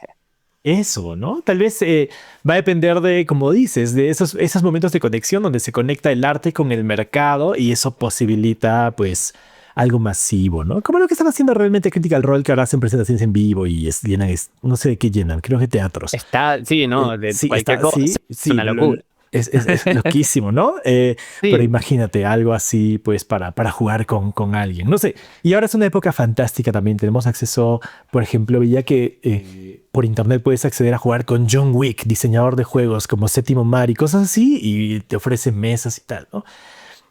A: eso, ¿no? Tal vez va a depender de, como dices, de esos momentos de conexión donde se conecta el arte con el mercado y eso posibilita, pues, algo masivo, ¿no? Como lo que están haciendo realmente Critical Role, que ahora hacen presentaciones en vivo y llenan, no sé de qué llenan, creo que teatros.
B: Está, sí, ¿no? De
A: Sí,
B: cualquier cosa.
A: sí,
B: Es
A: sí,
B: una locura.
A: es loquísimo, ¿no? Pero
B: Sí,
A: imagínate algo así, pues, para jugar con alguien. No sé. Y ahora es una época fantástica también. Tenemos acceso, por ejemplo, veía que por internet puedes acceder a jugar con John Wick, diseñador de juegos como Séptimo Mar y cosas así, y te ofrecen mesas y tal, ¿no?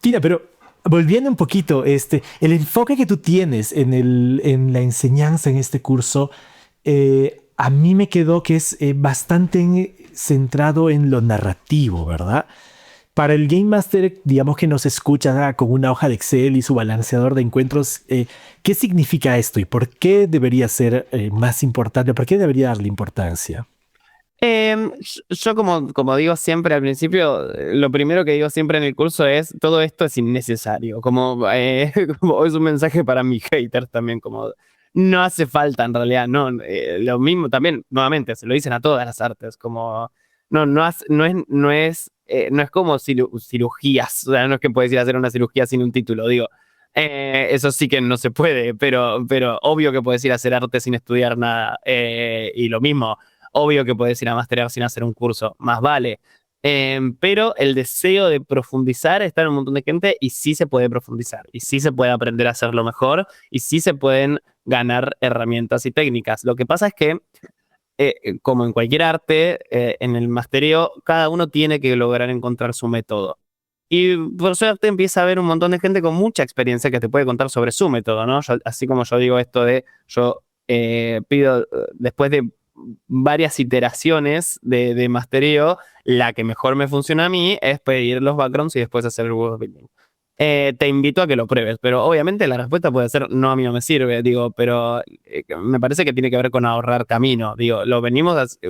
A: Tina, pero volviendo un poquito, el enfoque que tú tienes en la enseñanza en este curso, a mí me quedó que es bastante centrado en lo narrativo, ¿verdad? Para el Game Master, digamos que nos escucha con una hoja de Excel y su balanceador de encuentros, ¿qué significa esto y por qué debería ser más importante? ¿Por qué debería darle importancia?
B: Yo como digo siempre al principio, lo primero que digo siempre en el curso es, todo esto es innecesario, como es un mensaje para mis haters también, como no hace falta en realidad, no, lo mismo también, nuevamente, se lo dicen a todas las artes, como no es como cirugías, o sea, no es que puedes ir a hacer una cirugía sin un título, digo, eso sí que no se puede, pero obvio que puedes ir a hacer arte sin estudiar nada, y lo mismo. Obvio que puedes ir a masterear sin hacer un curso, más vale. Pero el deseo de profundizar está en un montón de gente y sí se puede profundizar, y sí se puede aprender a hacerlo mejor, y sí se pueden ganar herramientas y técnicas. Lo que pasa es que, como en cualquier arte, en el mastereo, cada uno tiene que lograr encontrar su método. Y por suerte empieza a haber un montón de gente con mucha experiencia que te puede contar sobre su método, ¿no? Así como yo digo esto de, yo pido, después de varias iteraciones de mastereo, la que mejor me funciona a mí es pedir los backgrounds y después hacer el world building. Te invito a que lo pruebes, pero obviamente la respuesta puede ser no, a mí no me sirve, digo, pero me parece que tiene que ver con ahorrar camino, digo,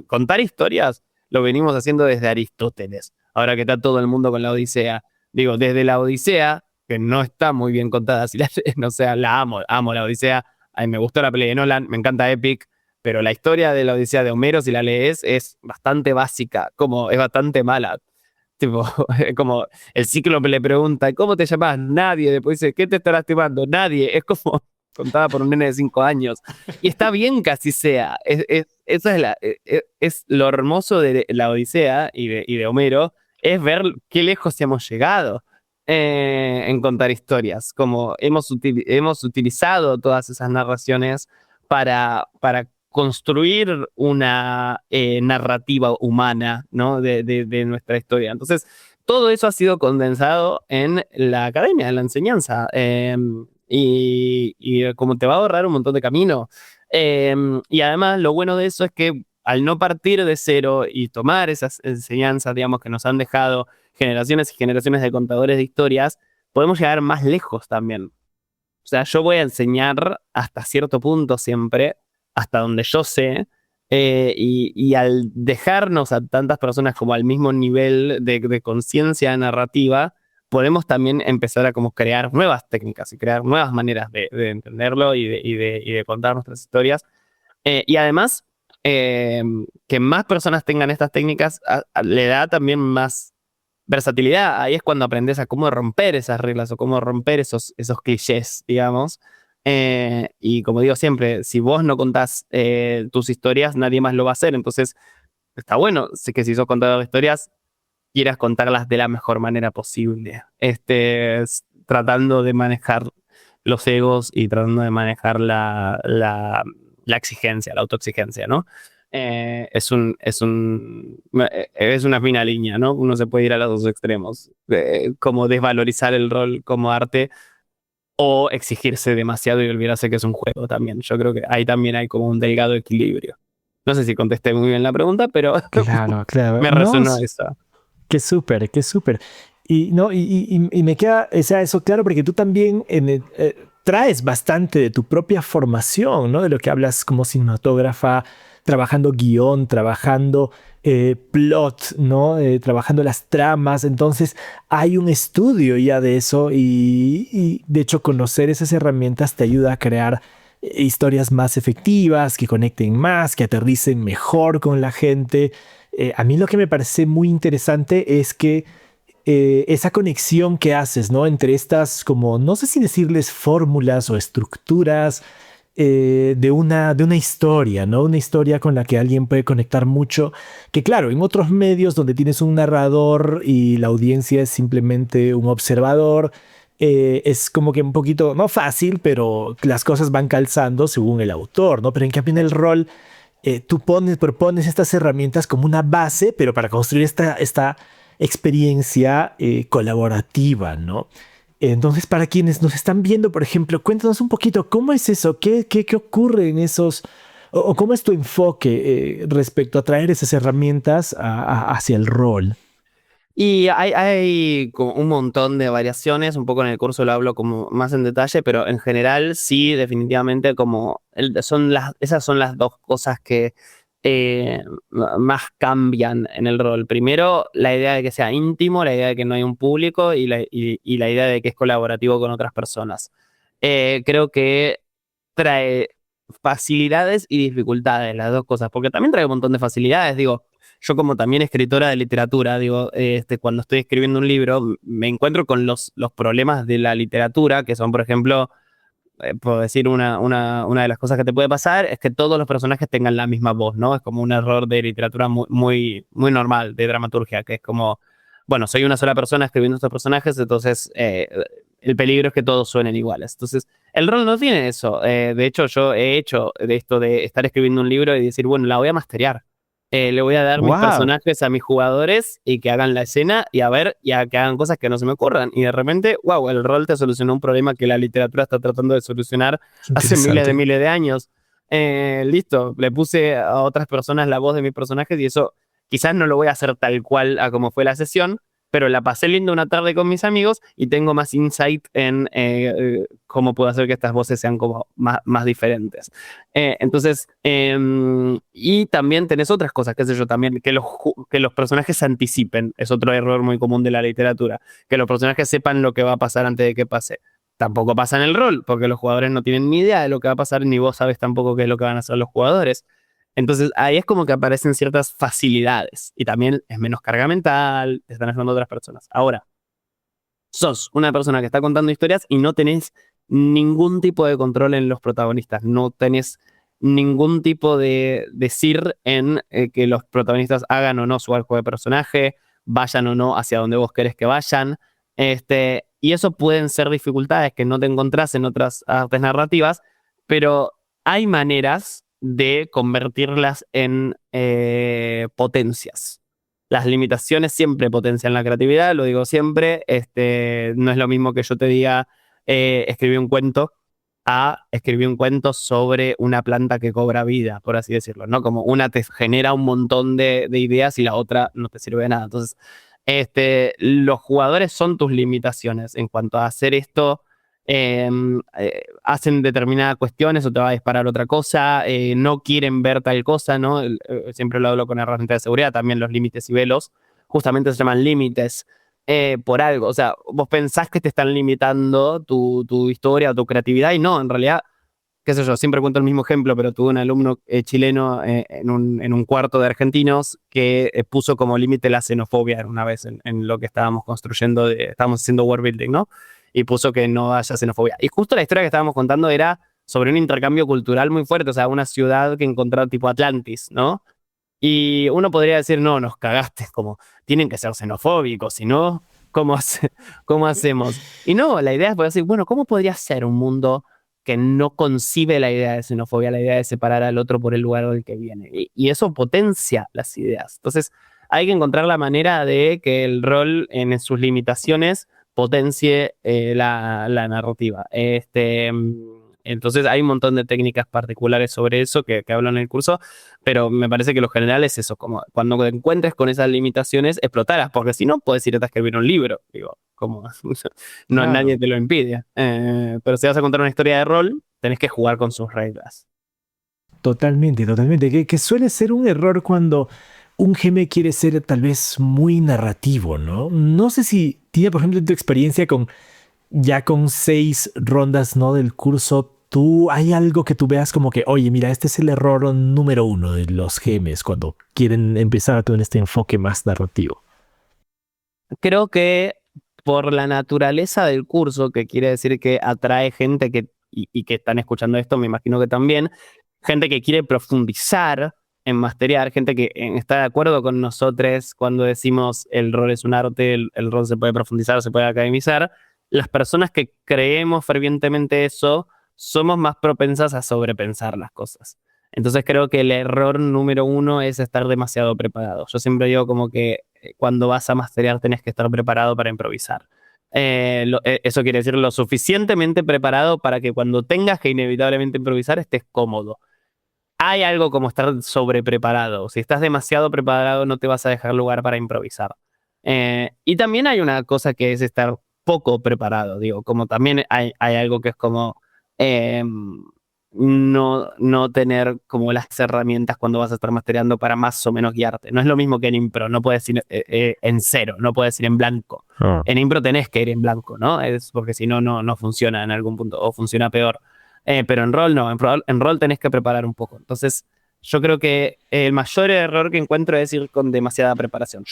B: contar historias lo venimos haciendo desde Aristóteles, ahora que está todo el mundo con la Odisea, digo, desde la Odisea, que no está muy bien contada, si no sé, la amo la Odisea, a mí me gustó la peli de Nolan, me encanta Epic, pero la historia de la Odisea de Homero, si la lees, es bastante básica, como es bastante mala. Tipo, como el Cíclope le pregunta, ¿cómo te llamas? Nadie. Después dice, ¿qué te está lastimando? Nadie. Es como contada por un nene de 5 años. Y está bien que así sea. Eso es lo hermoso de la Odisea y de Homero, es ver qué lejos hemos llegado en contar historias. Como hemos utilizado todas esas narraciones para construir una narrativa humana, ¿no? de nuestra historia. Entonces, todo eso ha sido condensado en la academia, en la enseñanza, y como te va a ahorrar un montón de camino. Y además, lo bueno de eso es que al no partir de cero y tomar esas enseñanzas, digamos, que nos han dejado generaciones y generaciones de contadores de historias, podemos llegar más lejos también. O sea, yo voy a enseñar hasta cierto punto siempre, hasta donde yo sé, y al dejarnos a tantas personas como al mismo nivel de conciencia narrativa, podemos también empezar a como crear nuevas técnicas y crear nuevas maneras de entenderlo y de contar nuestras historias. Y además, que más personas tengan estas técnicas le da también más versatilidad. Ahí es cuando aprendes a cómo romper esas reglas o cómo romper esos clichés, digamos. Y como digo siempre, si vos no contás tus historias, nadie más lo va a hacer. Entonces, está bueno sé que si sos contador de historias, quieras contarlas de la mejor manera posible. Tratando de manejar los egos y tratando de manejar la exigencia, la autoexigencia, ¿no? Es una fina línea, ¿no? Uno se puede ir a los dos extremos, como desvalorizar el rol como arte o exigirse demasiado y olvidarse que es un juego también. Yo creo que ahí también hay como un delgado equilibrio. No sé si contesté muy bien la pregunta, pero
A: Claro, claro.
B: me
A: No,
B: resonó eso.
A: qué súper, qué súper. Y, no, y me queda, o sea, eso claro, porque tú también traes bastante de tu propia formación, ¿no? De lo que hablas como cinematógrafa, trabajando guión, trabajando plot, ¿no? Trabajando las tramas. Entonces, hay un estudio ya de eso y de hecho conocer esas herramientas te ayuda a crear historias más efectivas, que conecten más, que aterricen mejor con la gente. A mí lo que me parece muy interesante es que esa conexión que haces, ¿no? Entre estas, como, no sé si decirles fórmulas o estructuras de una historia, ¿no? Una historia con la que alguien puede conectar mucho, que claro, en otros medios donde tienes un narrador y la audiencia es simplemente un observador, es como que un poquito, no fácil, pero las cosas van calzando según el autor, ¿no? Pero en cambio en el rol tú propones estas herramientas como una base, pero para construir esta experiencia colaborativa, ¿no? Entonces, para quienes nos están viendo, por ejemplo, cuéntanos un poquito, ¿cómo es eso? ¿Qué ocurre en esos, o cómo es tu enfoque respecto a traer esas herramientas hacia el rol?
B: Y hay como un montón de variaciones, un poco en el curso lo hablo como más en detalle, pero en general sí, definitivamente como esas son las dos cosas que más cambian en el rol. Primero, la idea de que sea íntimo, la idea de que no hay un público y la idea de que es colaborativo con otras personas. Creo que trae facilidades y dificultades, las dos cosas, porque también trae un montón de facilidades, digo, yo como también escritora de literatura, digo, cuando estoy escribiendo un libro, me encuentro con los problemas de la literatura, que son, por ejemplo, puedo decir, una de las cosas que te puede pasar es que todos los personajes tengan la misma voz, ¿no? Es como un error de literatura muy normal, de dramaturgia, que es como, bueno, soy una sola persona escribiendo estos personajes, entonces el peligro es que todos suenen iguales. Entonces, el rol no tiene eso. De hecho, yo he hecho de esto de estar escribiendo un libro y decir, bueno, la voy a masterear. Le voy a dar mis
A: ¡Wow!
B: personajes a mis jugadores y que hagan la escena y a ver, y a que hagan cosas que no se me ocurran. Y de repente, wow, el rol te solucionó un problema que la literatura está tratando de solucionar
A: Qué
B: hace
A: interesante.
B: miles de años. Listo, le puse a otras personas la voz de mis personajes y eso quizás no lo voy a hacer tal cual a como fue la sesión, pero la pasé lindo una tarde con mis amigos y tengo más insight en cómo puedo hacer que estas voces sean como más diferentes. Y también tenés otras cosas, qué sé yo, también que los personajes se anticipen, es otro error muy común de la literatura, que los personajes sepan lo que va a pasar antes de que pase. Tampoco pasa en el rol, porque los jugadores no tienen ni idea de lo que va a pasar, ni vos sabes tampoco qué es lo que van a hacer los jugadores. Entonces ahí es como que aparecen ciertas facilidades y también es menos carga mental, te están ayudando otras personas. Ahora, sos una persona que está contando historias y no tenés ningún tipo de control en los protagonistas, no tenés ningún tipo de decir en que los protagonistas hagan o no su arco de personaje, vayan o no hacia donde vos querés que vayan. Y eso pueden ser dificultades que no te encontrás en otras artes narrativas, pero hay maneras de convertirlas en potencias. Las limitaciones siempre potencian la creatividad, lo digo siempre. No es lo mismo que yo te diga, escribí un cuento, a escribir un cuento sobre una planta que cobra vida, por así decirlo, ¿no? Como una te genera un montón de ideas y la otra no te sirve de nada. Entonces, los jugadores son tus limitaciones en cuanto a hacer esto. Hacen determinadas cuestiones o te va a disparar otra cosa, no quieren ver tal cosa, ¿no? Siempre lo hablo con herramientas de seguridad, también los límites y velos, justamente se llaman límites por algo, o sea, vos pensás que te están limitando tu historia o tu creatividad y no, en realidad, qué sé yo, siempre cuento el mismo ejemplo, pero tuve un alumno chileno en un cuarto de argentinos que puso como límite la xenofobia una vez en lo que estábamos construyendo, estábamos haciendo world building, ¿no? Y puso que no haya xenofobia. Y justo la historia que estábamos contando era sobre un intercambio cultural muy fuerte, o sea, una ciudad que encontró tipo Atlantis, ¿no? Y uno podría decir, no, nos cagaste, como tienen que ser xenofóbicos, si no, ¿cómo hacemos? Y no, la idea es poder decir, bueno, ¿cómo podría ser un mundo que no concibe la idea de xenofobia, la idea de separar al otro por el lugar del que viene? Y eso potencia las ideas. Entonces, hay que encontrar la manera de que el rol en sus limitaciones potencie la narrativa. Entonces, hay un montón de técnicas particulares sobre eso que hablo en el curso, pero me parece que lo general es eso, como cuando te encuentres con esas limitaciones, explotarlas, porque si no, puedes irte a escribir un libro, digo, como no, nadie
A: Claro,
B: te lo impide. Pero si vas a contar una historia de rol, tenés que jugar con sus reglas.
A: totalmente, totalmente. Que suele ser un error cuando un GM quiere ser tal vez muy narrativo, ¿no? No sé si tiene, por ejemplo, en tu experiencia con ya con 6 rondas, ¿no? Del curso, ¿tú hay algo que tú veas como que, oye, mira, este es el error número uno de los GMs cuando quieren empezar con este enfoque más narrativo?
B: Creo que por la naturaleza del curso, que quiere decir que atrae gente y que están escuchando esto, me imagino que también, gente que quiere profundizar en masterear, gente que está de acuerdo con nosotros cuando decimos el rol es un arte, el rol se puede profundizar, se puede academizar. Las personas que creemos fervientemente eso, somos más propensas a sobrepensar las cosas. Entonces creo que el error número uno es estar demasiado preparado. Yo siempre digo como que cuando vas a masterear tenés que estar preparado para improvisar. Eso quiere decir lo suficientemente preparado para que cuando tengas que inevitablemente improvisar estés cómodo. Hay algo como estar sobrepreparado. Si estás demasiado preparado no te vas a dejar lugar para improvisar. Y también hay una cosa que es estar poco preparado, digo, como también hay algo que es como eh, no tener como las herramientas cuando vas a estar mastereando para más o menos guiarte. No es lo mismo que en impro, no puedes ir en cero, no puedes ir en blanco.
C: Ah.
B: En impro tenés que ir en blanco, ¿no? Es porque si no, no funciona en algún punto o funciona peor. Pero en rol no, en rol tenés que preparar un poco. Entonces, yo creo que el mayor error que encuentro es ir con demasiada preparación.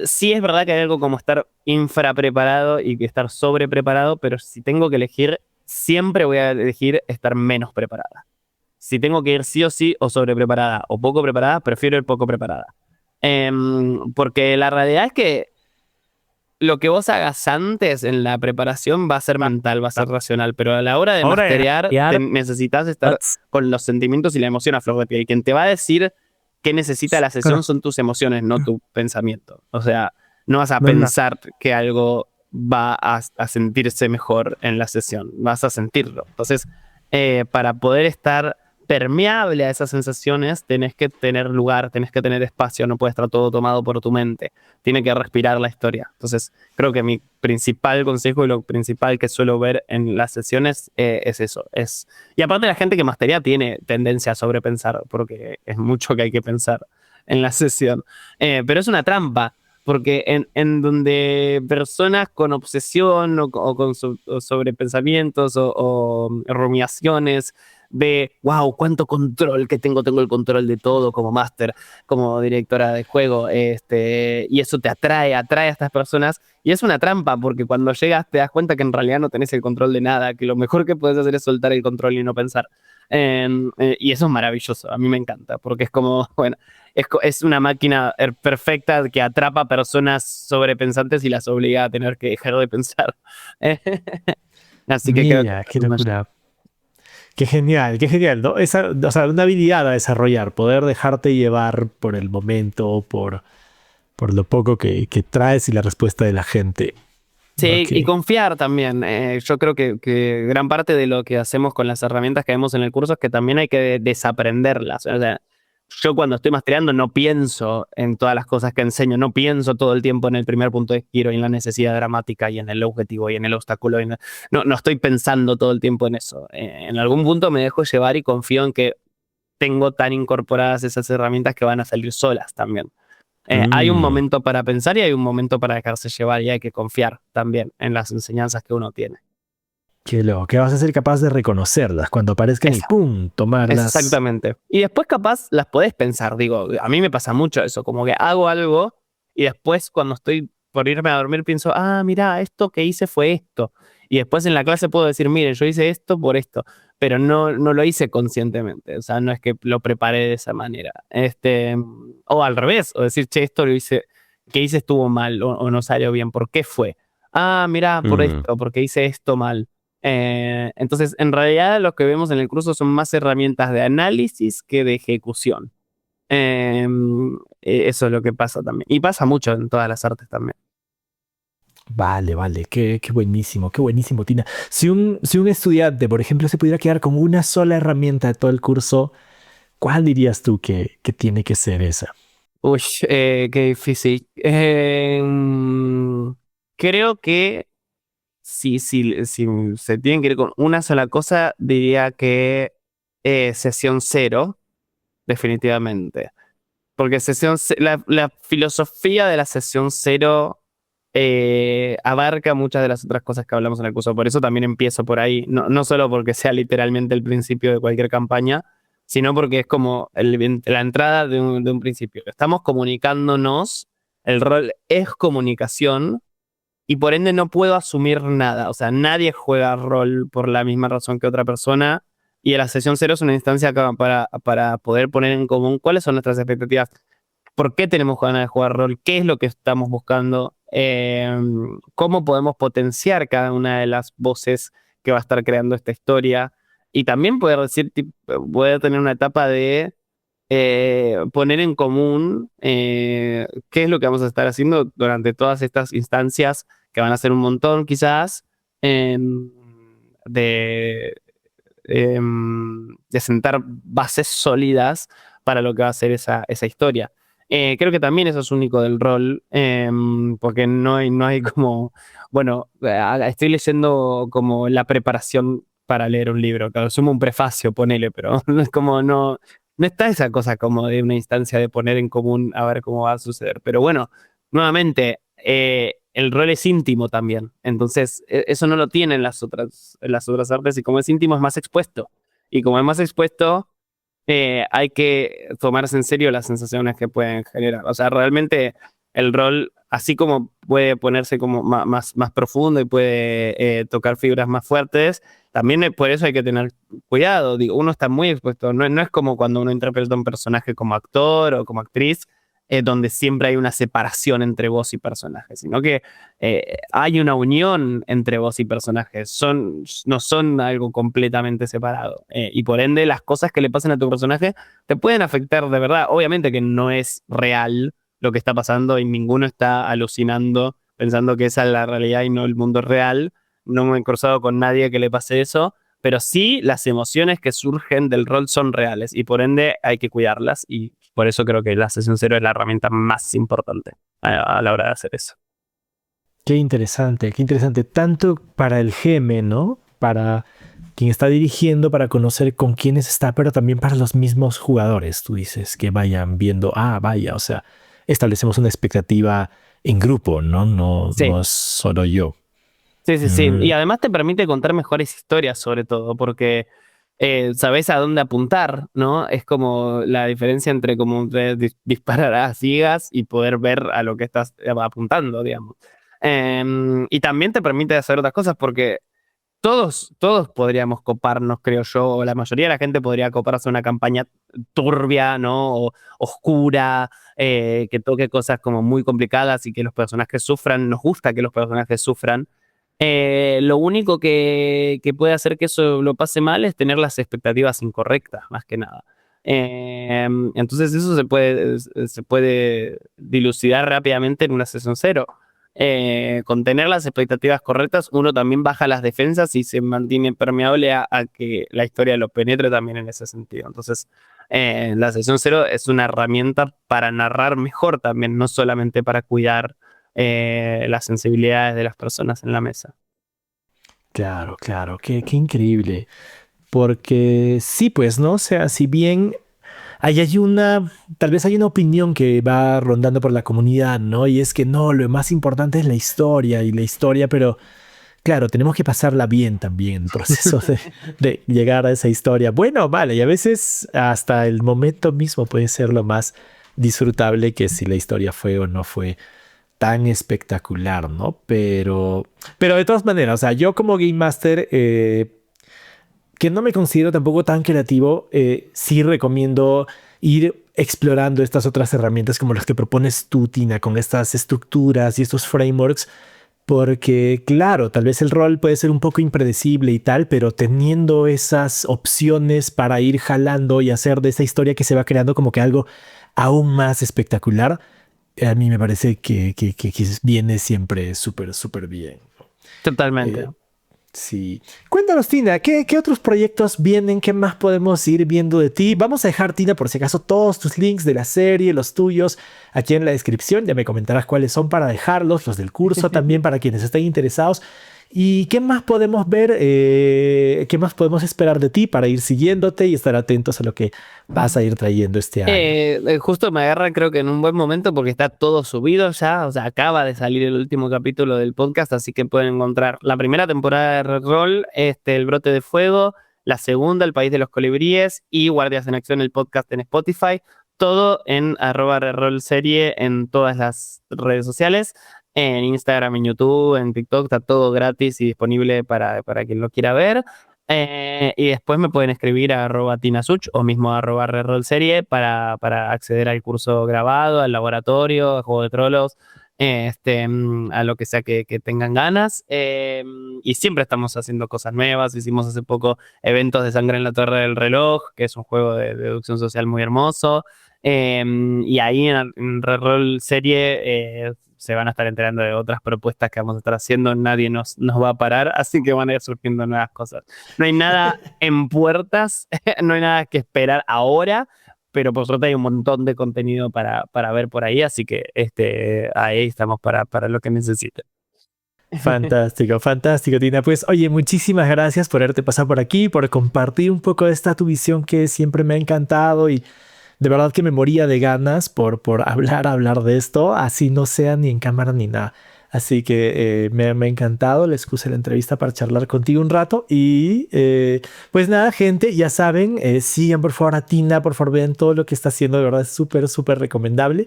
B: Sí es verdad que hay algo como estar infrapreparado y que estar sobrepreparado, pero si tengo que elegir, siempre voy a elegir estar menos preparada. Si tengo que ir sí o sí, o sobrepreparada o poco preparada, prefiero ir poco preparada. Porque la realidad es que lo que vos hagas antes en la preparación va a ser mental, va a ser racional, pero a la hora de
C: Ahora,
B: masterear necesitas estar con los sentimientos y la emoción a flor de piel. Y quien te va a decir qué necesita la sesión son tus emociones, no tu pensamiento. O sea, no vas a pensar que algo va a sentirse mejor en la sesión, vas a sentirlo. Entonces, para poder estar permeable a esas sensaciones, tenés que tener lugar, tenés que tener espacio, no puede estar todo tomado por tu mente, tiene que respirar la historia. Entonces, creo que mi principal consejo y lo principal que suelo ver en las sesiones es eso. Y aparte la gente que mastería tiene tendencia a sobrepensar, porque es mucho que hay que pensar en la sesión. Pero es una trampa, porque en donde personas con obsesión o con sobrepensamientos o rumiaciones de, wow, cuánto control que tengo el control de todo como máster, como directora de juego, y eso te atrae a estas personas, y es una trampa, porque cuando llegas te das cuenta que en realidad no tenés el control de nada, que lo mejor que puedes hacer es soltar el control y no pensar. Y eso es maravilloso, a mí me encanta, porque es como, bueno, es una máquina perfecta que atrapa personas sobrepensantes y las obliga a tener que dejar de pensar. Así que creo que
A: Mira, qué locura. Qué genial, ¿no? O sea, una habilidad a desarrollar, poder dejarte llevar por el momento, por lo poco que traes y la respuesta de la gente.
B: Sí,
A: Ok.
B: y confiar también. Yo creo que gran parte de lo que hacemos con las herramientas que vemos en el curso es que también hay que desaprenderlas. O sea, yo cuando estoy mastereando no pienso en todas las cosas que enseño, no pienso todo el tiempo en el primer punto de giro y en la necesidad dramática y en el objetivo y en el obstáculo. No estoy pensando todo el tiempo en eso. En algún punto me dejo llevar y confío en que tengo tan incorporadas esas herramientas que van a salir solas también. Hay un momento para pensar y hay un momento para dejarse llevar y hay que confiar también en las enseñanzas que uno tiene.
A: Que lo que vas a ser capaz de reconocerlas cuando aparezcan y ¡pum! Tomarlas.
B: Exactamente. Y después capaz las podés pensar, digo, a mí me pasa mucho eso, como que hago algo y después cuando estoy por irme a dormir pienso, mira, esto que hice fue esto. Y después en la clase puedo decir, miren, yo hice esto por esto, pero no lo hice conscientemente, o sea, no es que lo preparé de esa manera. O al revés, o decir, che, esto que hice estuvo mal o no salió bien, ¿por qué fue? Mira, por esto, porque hice esto mal. Entonces, en realidad lo que vemos en el curso son más herramientas de análisis que de ejecución. Eso es lo que pasa también. Y pasa mucho en todas las artes también.
A: Vale, vale, qué buenísimo, Tina. Si un estudiante, por ejemplo, se pudiera quedar con una sola herramienta de todo el curso, ¿cuál dirías tú que tiene que ser esa?
B: Uy, qué difícil. Creo que si se tienen que ir con una sola cosa, diría que sesión cero, definitivamente. Porque la filosofía de la sesión cero abarca muchas de las otras cosas que hablamos en el curso. Por eso también empiezo por ahí. No solo porque sea literalmente el principio de cualquier campaña, sino porque es como la entrada de un principio. Estamos comunicándonos, el rol es comunicación y por ende no puedo asumir nada. O sea, nadie juega rol por la misma razón que otra persona. Y la sesión cero es una instancia para poder poner en común cuáles son nuestras expectativas, por qué tenemos ganas de jugar rol, qué es lo que estamos buscando, cómo podemos potenciar cada una de las voces que va a estar creando esta historia. Y también poder decir, poder tener una etapa de poner en común qué es lo que vamos a estar haciendo durante todas estas instancias, que van a ser un montón quizás, em, de, de sentar bases sólidas para lo que va a ser esa historia. Creo que también eso es único del rol, porque no hay como, bueno, estoy leyendo como la preparación para leer un libro, claro, sumo un prefacio, ponele, pero no es como, no está esa cosa como de una instancia de poner en común a ver cómo va a suceder. Pero bueno, nuevamente, el rol es íntimo también, entonces eso no lo tienen las otras artes, y como es íntimo es más expuesto, y como es más expuesto hay que tomarse en serio las sensaciones que pueden generar. O sea, realmente el rol, así como puede ponerse como más profundo y puede tocar fibras más fuertes, también por eso hay que tener cuidado. Digo, uno está muy expuesto. No es como cuando uno interpreta un personaje como actor o como actriz, donde siempre hay una separación entre voz y personaje, sino que hay una unión entre voz y personajes, no son algo completamente separado. Y por ende, las cosas que le pasan a tu personaje te pueden afectar de verdad. Obviamente que no es real lo que está pasando y ninguno está alucinando pensando que esa es la realidad y no el mundo real. No me he cruzado con nadie que le pase eso, pero sí las emociones que surgen del rol son reales y por ende hay que cuidarlas, y por eso creo que la sesión cero es la herramienta más importante a la hora de hacer eso.
A: Qué interesante, tanto para el GM, ¿no? Para quien está dirigiendo, para conocer con quiénes está, pero también para los mismos jugadores. Tú dices que vayan viendo, vaya, o sea, establecemos una expectativa en grupo, ¿no? No,
B: Sí,
A: no es solo yo.
B: sí, sí, sí.
A: Mm,
B: Y además te permite contar mejores historias, sobre todo, porque sabes a dónde apuntar, ¿no? Es como la diferencia entre como disparar a ciegas y poder ver a lo que estás apuntando, digamos. Y también te permite hacer otras cosas porque todos podríamos coparnos, creo yo, o la mayoría de la gente podría coparse una campaña turbia, ¿no? O oscura, que toque cosas como muy complicadas y que los personajes sufran. Nos gusta que los personajes sufran. Lo único que puede hacer que eso lo pase mal es tener las expectativas incorrectas, más que nada. Entonces eso se puede dilucidar rápidamente en una sesión cero. Con tener las expectativas correctas, uno también baja las defensas y se mantiene permeable a que la historia lo penetre también en ese sentido. Entonces, la sesión cero es una herramienta para narrar mejor también, no solamente para cuidar las sensibilidades de las personas en la mesa.
A: claro, claro, qué increíble. Porque sí, pues, ¿no? O sea, si bien tal vez hay una opinión que va rondando por la comunidad, ¿no? Y es que no, lo más importante es la historia y la historia, pero claro, tenemos que pasarla bien también en el proceso de llegar a esa historia. Bueno, vale, y a veces hasta el momento mismo puede ser lo más disfrutable que si la historia fue o no fue tan espectacular, ¿no? Pero de todas maneras, o sea, yo como Game Master, que no me considero tampoco tan creativo, sí recomiendo ir explorando estas otras herramientas como las que propones tú, Tina, con estas estructuras y estos frameworks, porque claro, tal vez el rol puede ser un poco impredecible y tal, pero teniendo esas opciones para ir jalando y hacer de esa historia que se va creando como que algo aún más espectacular, a mí me parece que viene siempre súper, súper bien.
B: Totalmente.
A: Eh, Sí. Cuéntanos, Tina, ¿qué otros proyectos vienen? ¿Qué más podemos ir viendo de ti? Vamos a dejar, Tina, por si acaso, todos tus links de la serie, los tuyos, aquí en la descripción. Ya me comentarás cuáles son para dejarlos, los del curso también, para quienes estén interesados. ¿Y qué más podemos ver? ¿Qué más podemos esperar de ti para ir siguiéndote y estar atentos a lo que vas a ir trayendo este año?
B: Justo me agarra creo que en un buen momento porque está todo subido ya, o sea, acaba de salir el último capítulo del podcast, así que pueden encontrar la primera temporada de Red Roll, El Brote de Fuego, la segunda, El País de los Colibríes, y Guardias en Acción, el podcast en Spotify, todo en @RedRollSerie en todas las redes sociales, en Instagram, en YouTube, en TikTok, está todo gratis y disponible para quien lo quiera ver. Y después me pueden escribir a @tinasuch o mismo a @rerollserie para acceder al curso grabado, al laboratorio, a Juego de Trolos, a lo que sea que tengan ganas. Y siempre estamos haciendo cosas nuevas. Hicimos hace poco eventos de Sangre en la Torre del Reloj, que es un juego de deducción social muy hermoso. Y ahí en Reroll Serie se van a estar enterando de otras propuestas que vamos a estar haciendo. Nadie nos va a parar, así que van a ir surgiendo nuevas cosas. No hay nada en puertas, no hay nada que esperar ahora, pero por suerte hay un montón de contenido para ver por ahí, así que ahí estamos para lo que necesiten.
A: Fantástico, fantástico, Tina. Pues, oye, muchísimas gracias por haberte pasado por aquí, por compartir un poco de esta tu visión que siempre me ha encantado y de verdad que me moría de ganas por hablar de esto, así no sea ni en cámara ni nada. Así que me ha encantado, les puse la entrevista para charlar contigo un rato y pues nada, gente, ya saben, sigan por favor a Tina, por favor vean todo lo que está haciendo, de verdad es súper, súper recomendable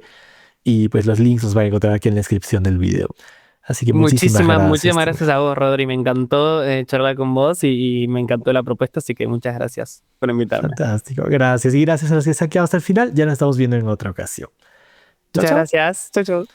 A: y pues los links los van a encontrar aquí en la descripción del video. Así que muchísimas gracias,
B: Muchísimas
A: Tina.
B: gracias a vos, Rodri. Me encantó charlar con vos y me encantó la propuesta, así que muchas gracias por invitarme.
A: Fantástico, gracias. Y gracias a los que se han quedado hasta el final. Ya nos estamos viendo en otra ocasión. Chao,
B: Muchas
A: chao.
B: gracias. Chau, chau.